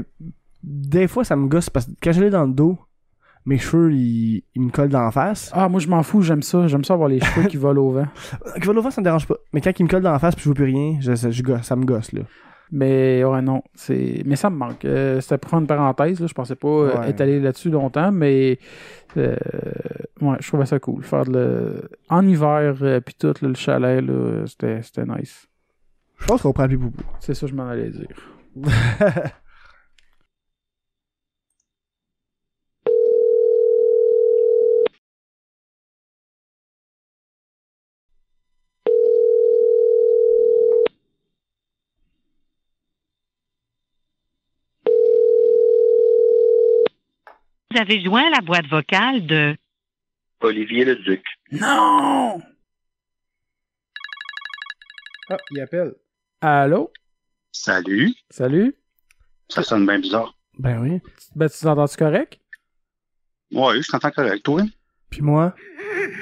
des fois, ça me gosse parce que quand je l'ai dans le dos, mes cheveux, ils me collent dans la face. Ah, moi, je m'en fous, j'aime ça avoir les cheveux qui volent au vent. Qui va au vent, ça me dérange pas. Mais quand il me colle dans la face puis je vois plus rien, ça me gosse, là. Mais ouais, non, mais ça me manque. C'était pour faire une parenthèse, là, je pensais pas Ouais. étaler là-dessus longtemps, mais ouais, je trouvais ça cool. Faire en hiver, puis tout, là, le chalet, là, c'était nice. Je pense qu'on prend plus boubou. C'est ça que je m'en allais dire. Vous avez joint la boîte vocale de Olivier Leduc. Non! Ah, il appelle. Allô? Salut. Salut? Ça sonne bien bizarre. Ben oui. Ben, tu t'entends-tu correct? Ouais, je t'entends correct, toi. Puis moi,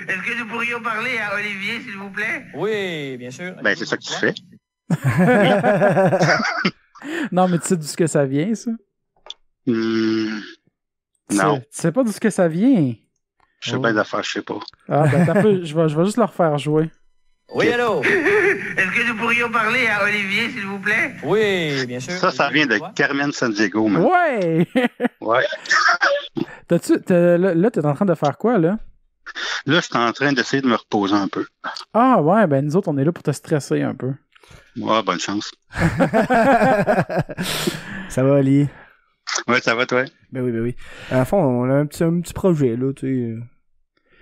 Est-ce que nous pourrions parler à Olivier, s'il vous plaît? Oui, bien sûr. Ben, c'est ça que tu fais. Non, mais tu sais d'où ce que ça vient, ça? Non. Tu sais pas d'où ce que ça vient? Je sais bien d'affaires, je sais pas. Ah, ben, t'as peu, je vais juste leur faire jouer. Oui, allô? Est-ce que nous pourrions parler à Olivier, s'il vous plaît? Oui, bien sûr. Ça vient de Carmen Sandiego, man. Ouais! Ouais. Là, t'es en train de faire quoi, là? Là, je suis en train d'essayer de me reposer un peu. Ah, ouais, ben, nous autres, on est là pour te stresser un peu. Ouais, bonne chance. ça va aller. Ouais, ça va, toi? Ben oui. À la fin, on a un petit projet, là, tu sais.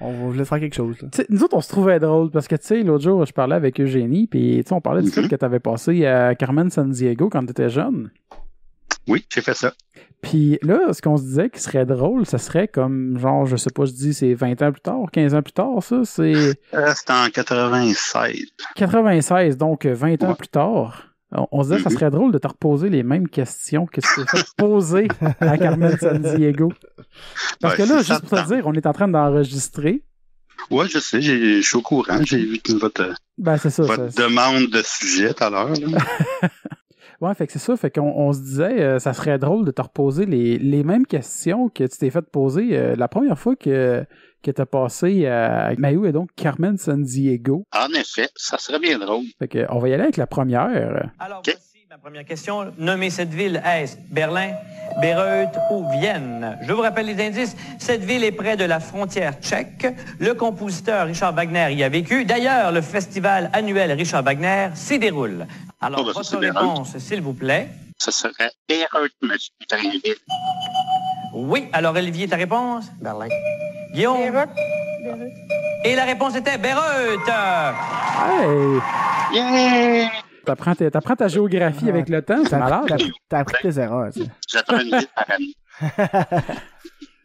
On voulait faire quelque chose, là. T'sais, nous autres, on se trouvait drôle parce que, tu sais, l'autre jour, je parlais avec Eugénie, puis, tu sais, on parlait du fait que t'avais passé à Carmen Sandiego quand t'étais jeune. Oui, j'ai fait ça. Puis là, ce qu'on se disait qui serait drôle, ça serait comme, genre, je sais pas, je dis, c'est 20 ans plus tard, 15 ans plus tard, ça, c'est C'était en 96. 96, donc 20 ans Ouais. plus tard. On se disait, ça serait drôle de te reposer les mêmes questions que tu t'es fait poser à Carmen Sandiego. Parce que Ouais, là, c'est juste pour te ça. dire, on est en train d'enregistrer. Ouais, je sais, je suis au courant. J'ai vu votre Ben, c'est ça. demande de sujet tout à l'heure. là. Ouais, fait que c'est ça. Fait qu'on se disait, ça serait drôle de te reposer les mêmes questions que tu t'es fait poser la première fois que t'as passé à Mayu et donc Carmen Sandiego. En effet, ça serait bien drôle. Fait que, on va y aller avec la première. Alors, OK. voici ma première question. Nommez cette ville, est-ce Berlin, Bayreuth ou Vienne? Je vous rappelle les indices. Cette ville est près de la frontière tchèque. Le compositeur Richard Wagner y a vécu. D'ailleurs, le festival annuel Richard Wagner s'y déroule. Alors, Oh, ben ça, votre c'est Bayreuth. réponse, s'il vous plaît. Ça serait Bayreuth, monsieur Trinville. Oui. Alors, Olivier, ta réponse? Berlin. Guillaume? Bayreuth. Et la réponse était Bayreuth. Hey! Yeah! T'apprends ta géographie avec le temps, c'est malade. T'as appris tes erreurs, tu sais. J'apprends une ville par année.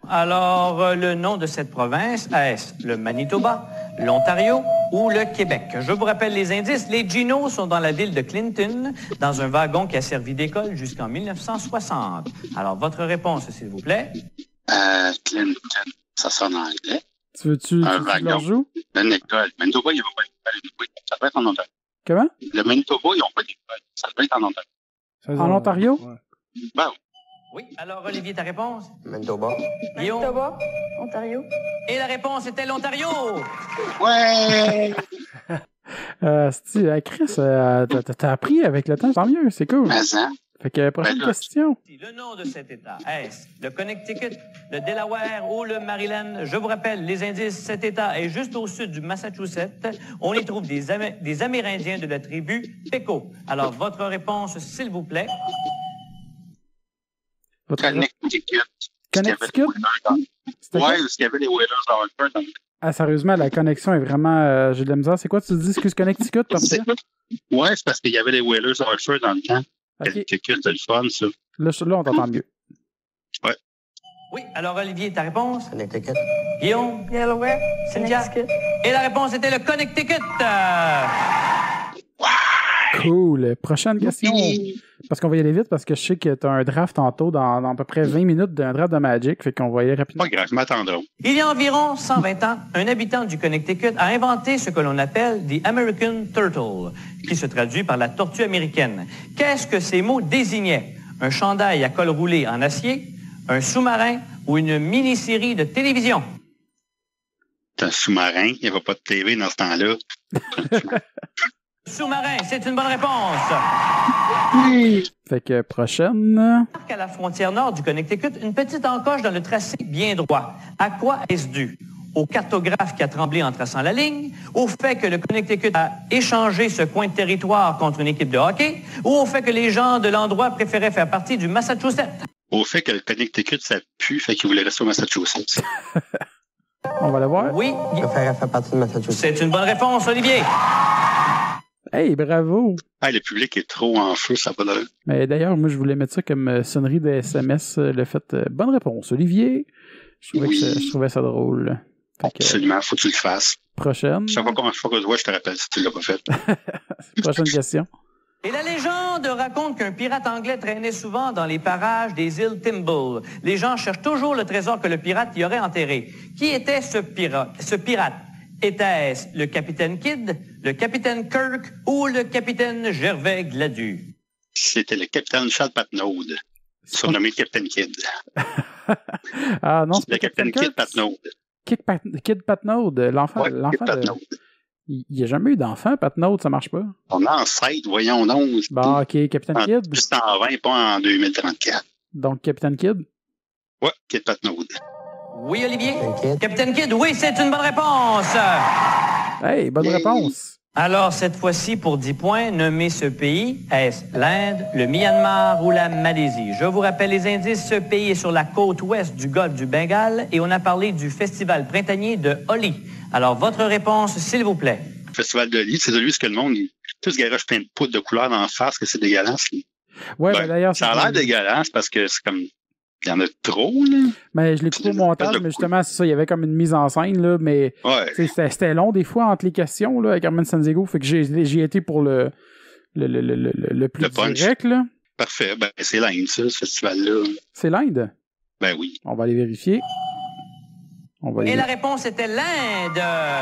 Alors, le nom de cette province, est-ce le Manitoba, l'Ontario ou le Québec? Je vous rappelle les indices. Les Ginos sont dans la ville de Clinton, dans un wagon qui a servi d'école jusqu'en 1960. Alors, votre réponse, s'il vous plaît. Clinton, ça sonne en anglais. Tu veux-tu Un leur wagon. joues? Une école. Manitoba, ils n'ont pas d'école. Ça doit être en Ontario. Comment? Le Manitoba, ils n'ont pas d'école. Ça doit être en Ontario. En Ontario? Ouais. Ben, Oui. Alors, Olivier, ta réponse? Manitoba. Guillaume? Manitoba, Ontario. Et la réponse était l'Ontario. ouais! Chris, t'as appris avec le temps, tant mieux, c'est cool. Mais hein? Fait que prochaine Ben là, question. Le nom de cet État, est-ce le Connecticut, le Delaware ou le Maryland? Je vous rappelle les indices. Cet État est juste au sud du Massachusetts. On y trouve des Amérindiens de la tribu Pequot. Alors, votre réponse, s'il vous plaît. Votre- Connecticut. Connecticut? C'était quoi? Ouais, parce qu'il y avait les Whalers d'Hartford dans le Ah, sérieusement, la connexion est vraiment... j'ai de la misère. C'est quoi, tu dis, excuse Connecticut? Parce que... Ouais, c'est parce qu'il y avait les Whalers d'Hartford dans le temps. Ok. Connecticut, c'est le fun, ça. Là, on t'entend mieux. Oui, alors Olivier, ta réponse? Connecticut. Guillaume? Delaware, Cynthia? Connecticut. Et la réponse était le Connecticut. Cool. Prochaine question. Parce qu'on va y aller vite parce que je sais que tu as un draft tantôt dans à peu près 20 minutes d'un draft de Magic. Fait qu'on va y aller rapidement. Pas grave, je m'attendrai. Il y a environ 120 ans, un habitant du Connecticut a inventé ce que l'on appelle the American Turtle, qui se traduit par la tortue américaine. Qu'est-ce que ces mots désignaient? Un chandail à col roulé en acier, un sous-marin ou une mini-série de télévision? C'est un sous-marin, il n'y avait pas de TV dans ce temps-là. Sous-marin, c'est une bonne réponse. Fait que prochaine. À la frontière nord du Connecticut, une petite encoche dans le tracé bien droit. À quoi est-ce dû? Au cartographe qui a tremblé en traçant la ligne, au fait que le Connecticut a échangé ce coin de territoire contre une équipe de hockey, ou au fait que les gens de l'endroit préféraient faire partie du Massachusetts? Au fait que le Connecticut, ça pue, fait qu'il voulait rester au Massachusetts. On va le voir. Oui, Je préfère faire partie de Massachusetts. c'est une bonne réponse, Olivier. Hey, bravo! Ah, le public est trop en feu, ça va de... Mais d'ailleurs, moi, je voulais mettre ça comme sonnerie de SMS. Le fait, bonne réponse, Olivier. Je trouvais ça drôle. Fait que, Absolument, faut que tu le fasses. prochaine. Chaque fois que je vois, je te rappelle si tu l'as pas fait. Prochaine question. Et la légende raconte qu'un pirate anglais traînait souvent dans les parages des îles Timble. Les gens cherchent toujours le trésor que le pirate y aurait enterré. Qui était ce pirate? Était-ce le capitaine Kidd, le capitaine Kirk ou le capitaine Gervais Gladu? C'était le capitaine Charles Patnaud, surnommé Captain Kidd. Ah non, c'est Le pas capitaine Kidd Patnaud. Kid Patnaud, l'enfant. Ouais, l'enfant Kidd Patnaud. Il n'y a jamais eu d'enfant, Patnaud, ça marche pas. On a ancêtre, voyons donc. Bon, ok, Capitaine Kidd. Juste en 20, pas en 2034. Donc, Capitaine Kidd. Ouais, Kidd Patnaud. Oui, Olivier? Capitaine Kidd. Capitaine Kidd, oui, c'est une bonne réponse. Hey, bonne réponse. Alors, cette fois-ci, pour 10 points, nommez ce pays. Est-ce l'Inde, le Myanmar ou la Malaisie? Je vous rappelle les indices. Ce pays est sur la côte ouest du golfe du Bengale et on a parlé du festival printanier de Holi. Alors, votre réponse, s'il vous plaît. Le festival de Holi, c'est de lui ce que le monde, tout ce garage plein de poudre de couleurs dans la face, que c'est dégueulasse. Ouais, Ben, ben, d'ailleurs. ça a l'air dégueulasse parce que c'est comme, il y en a trop, là. Mais je l'ai coupé au montage, mais justement, c'est ça, il y avait comme une mise en scène, là, mais Ouais. c'était long des fois entre les questions, là, avec Carmen Sandiego, fait que j'ai été pour le plus Le punch. direct, là. Parfait. Ben, c'est l'Inde, ça, ce festival-là. C'est l'Inde. Ben oui. On va aller vérifier. Et la réponse était l'Inde.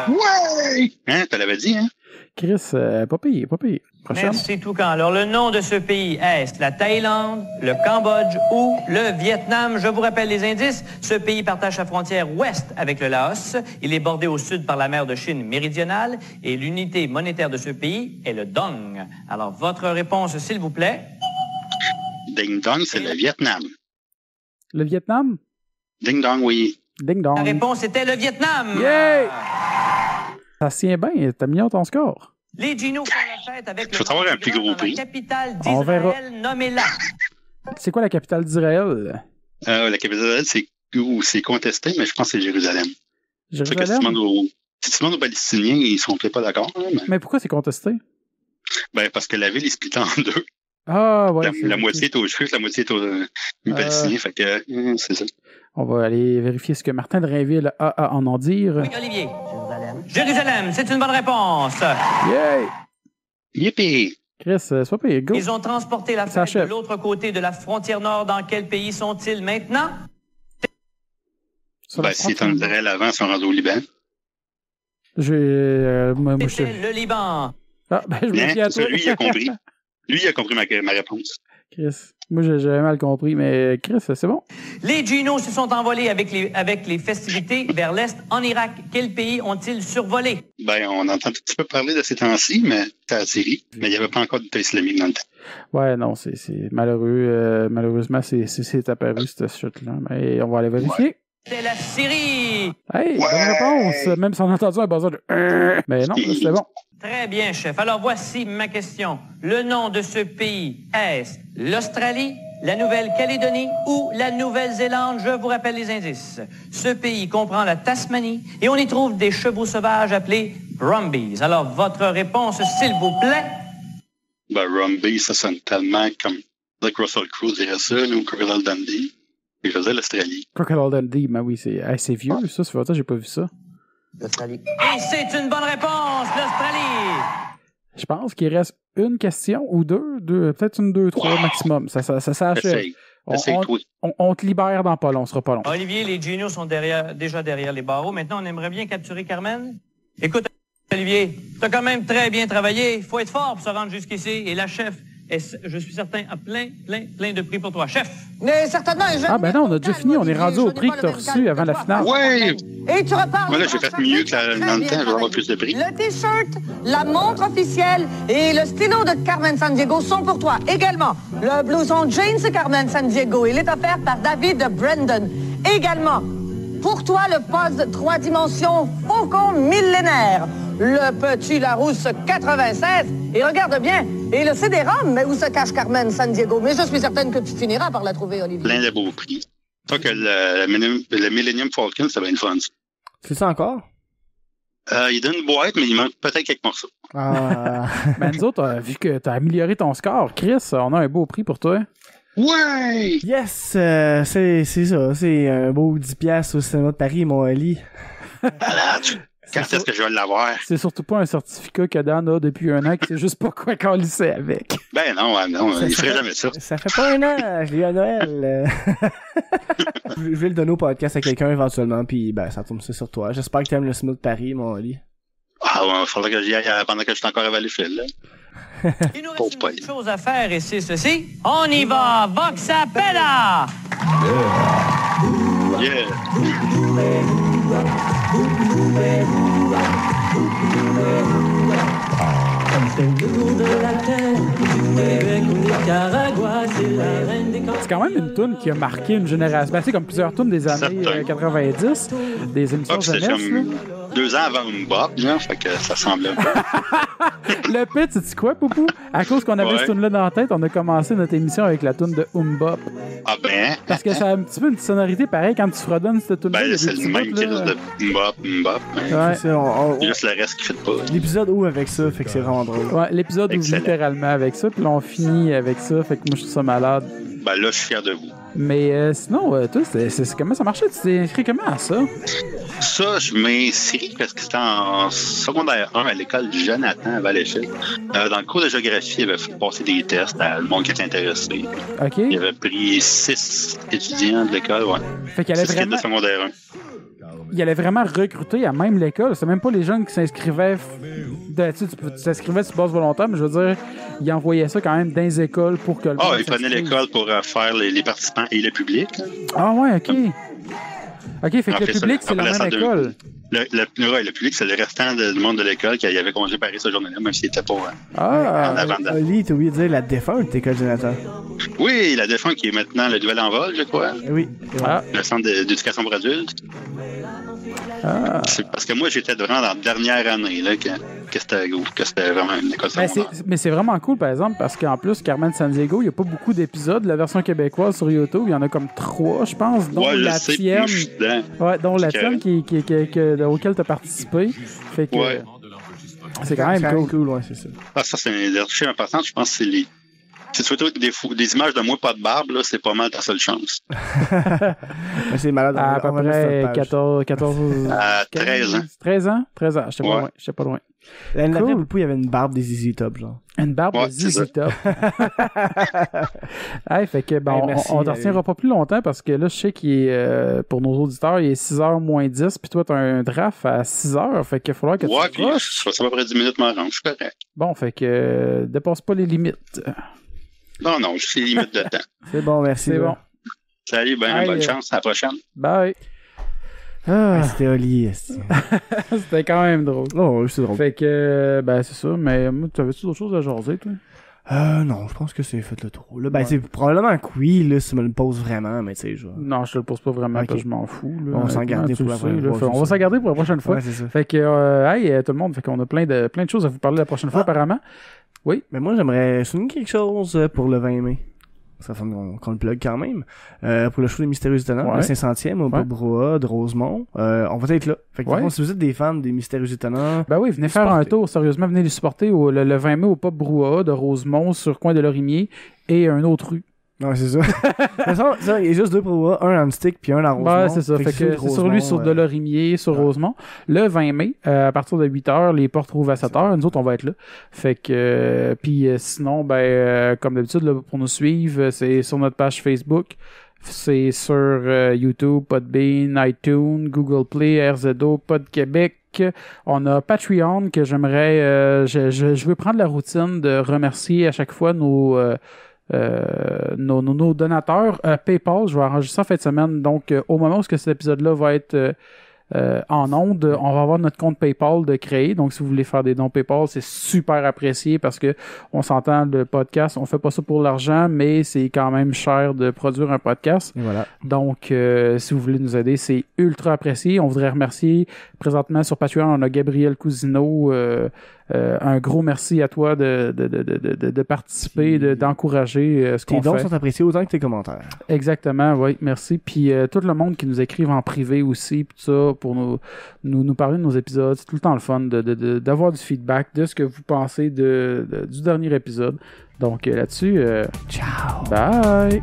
Ouais! Hein, tu l'avais dit, hein? Chris, pas payé, pas payé. Prochaine. Merci, Toucan. Alors, le nom de ce pays, est-ce la Thaïlande, le Cambodge ou le Vietnam? Je vous rappelle les indices. Ce pays partage sa frontière ouest avec le Laos. Il est bordé au sud par la mer de Chine méridionale et l'unité monétaire de ce pays est le dong. Alors, votre réponse, s'il vous plaît. Ding Dong, c'est le Vietnam. Le Vietnam? Ding Dong, oui. Ding dong. La réponse était le Vietnam. Yeah! Ça se tient bien, t'as mis ton score. Les Ginos font la fête avec Il faut savoir un plus gros prix. la capitale On verra. d'Israël, nommez-la. C'est quoi la capitale d'Israël? La capitale, c'est contesté, mais je pense que c'est Jérusalem. C'est que si tu Jérusalem? demandes aux Palestiniens, ils sont peut-être pas d'accord. Hein, Mais pourquoi c'est contesté? ben, parce que la ville est splittée en deux. Ah, ouais. La moitié est aux Juifs, la moitié est aux Palestiniens. Fait que, c'est ça. On va aller vérifier ce que Martin de Rainville a à en dire. Oui, Olivier. Jérusalem. Jérusalem, c'est une bonne réponse. Yay! Yippee! Chris, sois payé, go! Ils ont transporté la Ça fête achève. de l'autre côté de la frontière nord. Dans quel pays sont-ils maintenant? Sur la Ben, si frontière. t'en dirais l'avant, ils sont rendus au Liban. Moi, je C'était le Liban. Ah, ben, je me fie à toi. Lui, il a compris. Lui, il a compris ma réponse. Chris, moi, j'ai mal compris, mais Chris, c'est bon. Les Ginos se sont envolés avec les festivités vers l'Est en Irak. Quel pays ont-ils survolé? Ben, on entend un petit peu parler de ces temps-ci, mais c'est la Syrie. Mais il n'y avait pas encore d'État islamique dans le temps. Ouais, non, c'est malheureux. Malheureusement, c'est apparu, cette chute-là. Mais on va aller vérifier. C'est la Syrie. Hey, bonne réponse! Même si on a entendu un buzzer de... Mais non, c'était bon. Très bien, chef. Alors voici ma question. Le nom de ce pays, est-ce l'Australie, la Nouvelle-Calédonie ou la Nouvelle-Zélande? Je vous rappelle les indices. Ce pays comprend la Tasmanie et on y trouve des chevaux sauvages appelés Brumbies. Alors votre réponse, s'il vous plaît. Ben, Rumby, ça sonne tellement comme Like Russell Crowe dirait ça, ou Crocodile Dundee. Il faisait l'Australie. Crocodile Dundee, ben oui, c'est vieux, ça. Ça fait longtemps que j'ai pas vu ça. L'Australie. Et c'est une bonne réponse, l'Australie. Je pense qu'il reste une question ou deux peut-être une, deux, trois maximum. Ça s'achève. On te libère dans pas long, on sera pas long. Olivier, les Ginos sont déjà derrière les barreaux. Maintenant, on aimerait bien capturer Carmen. Écoute, Olivier, t'as quand même très bien travaillé. Il faut être fort pour se rendre jusqu'ici. Et la chef, je suis certain, a plein de prix pour toi. Chef! Mais certainement, ah ben non, on a déjà fini. On est rendu au prix que t'as reçu avant la finale. Ouais! Et tu repars. Moi, là, j'ai fait mieux que dans le temps. Je vais avoir plus de prix. Le T-shirt, la montre officielle et le stylo de Carmen Sandiego sont pour toi. Également, le blouson jeans de Carmen Sandiego. Il est offert par David Brandon. Également, pour toi, le poste 3 dimensions Faucon millénaire. Le petit Larousse 96. Et regarde bien, et le CD-ROM, mais où se cache Carmen Sandiego? Mais je suis certaine que tu finiras par la trouver, Olivier. Plein de beaux prix. Toi que le Millennium Falcon, ça va être fun. C'est ça encore? Il donne une boîte, mais il manque peut-être quelques morceaux. Ah. Ben nous autres, vu que t'as amélioré ton score, Chris, on a un beau prix pour toi. Ouais! Yes! C'est ça. C'est un beau 10$ au cinéma de Paris, mon Ali. Quand est-ce que je vais l'avoir? C'est surtout pas un certificat que Dan a depuis un an qui sait juste pas quoi colisser avec. Ben non, il ferait jamais ça. Ça fait pas un an, je l'ai eu à Noël. Je vais le donner au podcast à quelqu'un éventuellement, puis ben ça tombe sur toi. J'espère que t'aimes le cinéma de Paris, mon Ali. Ah ouais, il faudrait que j'y aille pendant que je suis encore à Valleyfield, là. Il nous reste une chose à faire et c'est ceci. On y va! Vox Appella! Yeah! C'est quand même une toune qui a marqué une génération. Ben, c'est comme plusieurs tounes des années 90, des émissions jeunesse. Comme 2 ans avant une bop, genre, fait que ça semblait un peu. Le pit, sais-tu quoi, Poupou? À cause qu'on avait cette toune-là dans la tête, on a commencé notre émission avec la toune de Umbop. Ah ben? Parce que ça a un petit peu une sonorité pareille quand tu fredonnes cette toune-là. Ben, c'est le même qui risque de Umbop. Ouais. C'est juste le reste qui fait pas. L'épisode où avec ça, fait que c'est vraiment drôle. Ouais, l'épisode où littéralement avec ça, puis là on finit avec ça, fait que moi je trouve ça malade. Ben là, je suis fier de vous. Mais sinon, toi, c'est comment ça marchait? Tu t'es inscrit comment à ça? Ça, je m'inscris parce que c'était en secondaire 1 à l'école Jonathan à Valleyfield. Dans le cours de géographie, il avait fait passer des tests à le monde qui était intéressé. OK. Il avait pris 6 étudiants de l'école, ouais. Fait qu'il allait 6 vraiment... de secondaire 1. Il allait vraiment recruter à même l'école. C'est même pas les jeunes qui s'inscrivaient. Tu t'inscrivais sur base volontaire, mais je veux dire, il envoyait ça quand même dans les écoles pour que le. Ah, il prenait l'école pour faire les participants et le public. Là. Ah, ouais, OK. OK, fait que le public, c'est la même école. Le public, c'est le restant du monde de l'école qui avait congé Paris ce journée-là, même s'il était pas en avant dedans. Oli, t'as oublié de dire la défunte école Jonathan. Oui, la défunte qui est maintenant le Duel en vol, je crois. Oui. Le centre d'éducation pour adultes. C'est parce que moi, j'étais vraiment dans la dernière année là, que c'était vraiment une école secondaire. Mais c'est vraiment cool, par exemple, parce qu'en plus, Carmen Sandiego, il n'y a pas beaucoup d'épisodes. La version québécoise sur YouTube, il y en a comme 3, je pense, dont la tienne. Ouais, dont la tienne auquel tu as participé. Fait que c'est quand même cool. Ouais, c'est ça. Ah, ça, c'est une recherche importante. Je pense que c'est les. Si tu veux des images de moi pas de barbe, là, c'est pas mal ta seule chance. C'est malade. À peu près 14 à 13 ans. 13 ans? 13 ans, j'étais pas loin. L'année dernière, il y avait une barbe des ZZ Top, genre. Une barbe de ZZ Top. Hey, fait que, on t'en retiendra pas plus longtemps parce que là, je sais qu'il est, pour nos auditeurs, il est 6h moins 10, puis toi, t'as un draft à 6h, fait qu'il va falloir que tu puis ça va à peu près 10 minutes m'en rendre, je suis correct. Bon, fait que, dépasse pas les limites. Non, juste les limites de temps. C'est bon, merci. C'est bon. Salut, bonne chance, à la prochaine. Bye. C'était Oli. C'était quand même drôle. Oh, c'est drôle. Fait que, c'est ça, mais moi, t'avais-tu d'autres choses à jaser, toi? Non, je pense que c'est fait le tour. Là, c'est probablement que oui, là, si tu me le poses vraiment, mais tu sais, genre. Non, je te le pose pas vraiment, parce que je m'en fous, là. On va s'en garder pour la prochaine fois. On va s'en garder pour la prochaine fois. Ouais, c'est ça. Fait que, hey, tout le monde, fait qu'on a plein de choses à vous parler la prochaine fois, apparemment. Oui. Mais moi, j'aimerais souligner quelque chose pour le 20 mai. Ça fait qu'on le plug quand même. Pour le show des Mystérieux Étonnants, le 500e au Pub Brouhaha de Rosemont. On va être là. Fait que si vous êtes des fans des Mystérieux Étonnants... Ben oui, venez faire un tour. Sérieusement, venez les supporter le 20 mai au Pub Brouhaha de Rosemont sur coin de Lorimier et un autre rue. Non, c'est ça. De toute façon, ça, il y a juste 2 Pro A, un en stick puis un en Rosemont. Ouais, c'est ça. Fait que c'est sur lui, sur Delorimier, sur Rosemont. Le 20 mai, à partir de 8h, les portes rouvrent à 7h. Nous autres, on va être là. Fait que, puis sinon, comme d'habitude, là, pour nous suivre, c'est sur notre page Facebook. C'est sur YouTube, Podbean, iTunes, Google Play, RZO, Pod Québec. On a Patreon que j'aimerais... je veux prendre la routine de remercier à chaque fois nos donateurs. PayPal, je vais enregistrer ça en fin de semaine. Donc, au moment où cet épisode-là va être en onde, on va avoir notre compte PayPal de créer. Donc, si vous voulez faire des dons PayPal, c'est super apprécié parce que on s'entend, le podcast, on fait pas ça pour l'argent, mais c'est quand même cher de produire un podcast. Et voilà. Donc, si vous voulez nous aider, c'est ultra apprécié. On voudrait remercier, présentement sur Patreon, on a Gabriel Cousineau. Un gros merci à toi de participer, d'encourager ce qu'on fait. Tes dons sont appréciés autant que tes commentaires. Exactement, oui, merci. Puis tout le monde qui nous écrive en privé aussi, puis tout ça, pour nous parler de nos épisodes. C'est tout le temps le fun d'avoir du feedback de ce que vous pensez du dernier épisode. Donc là-dessus, ciao! Bye!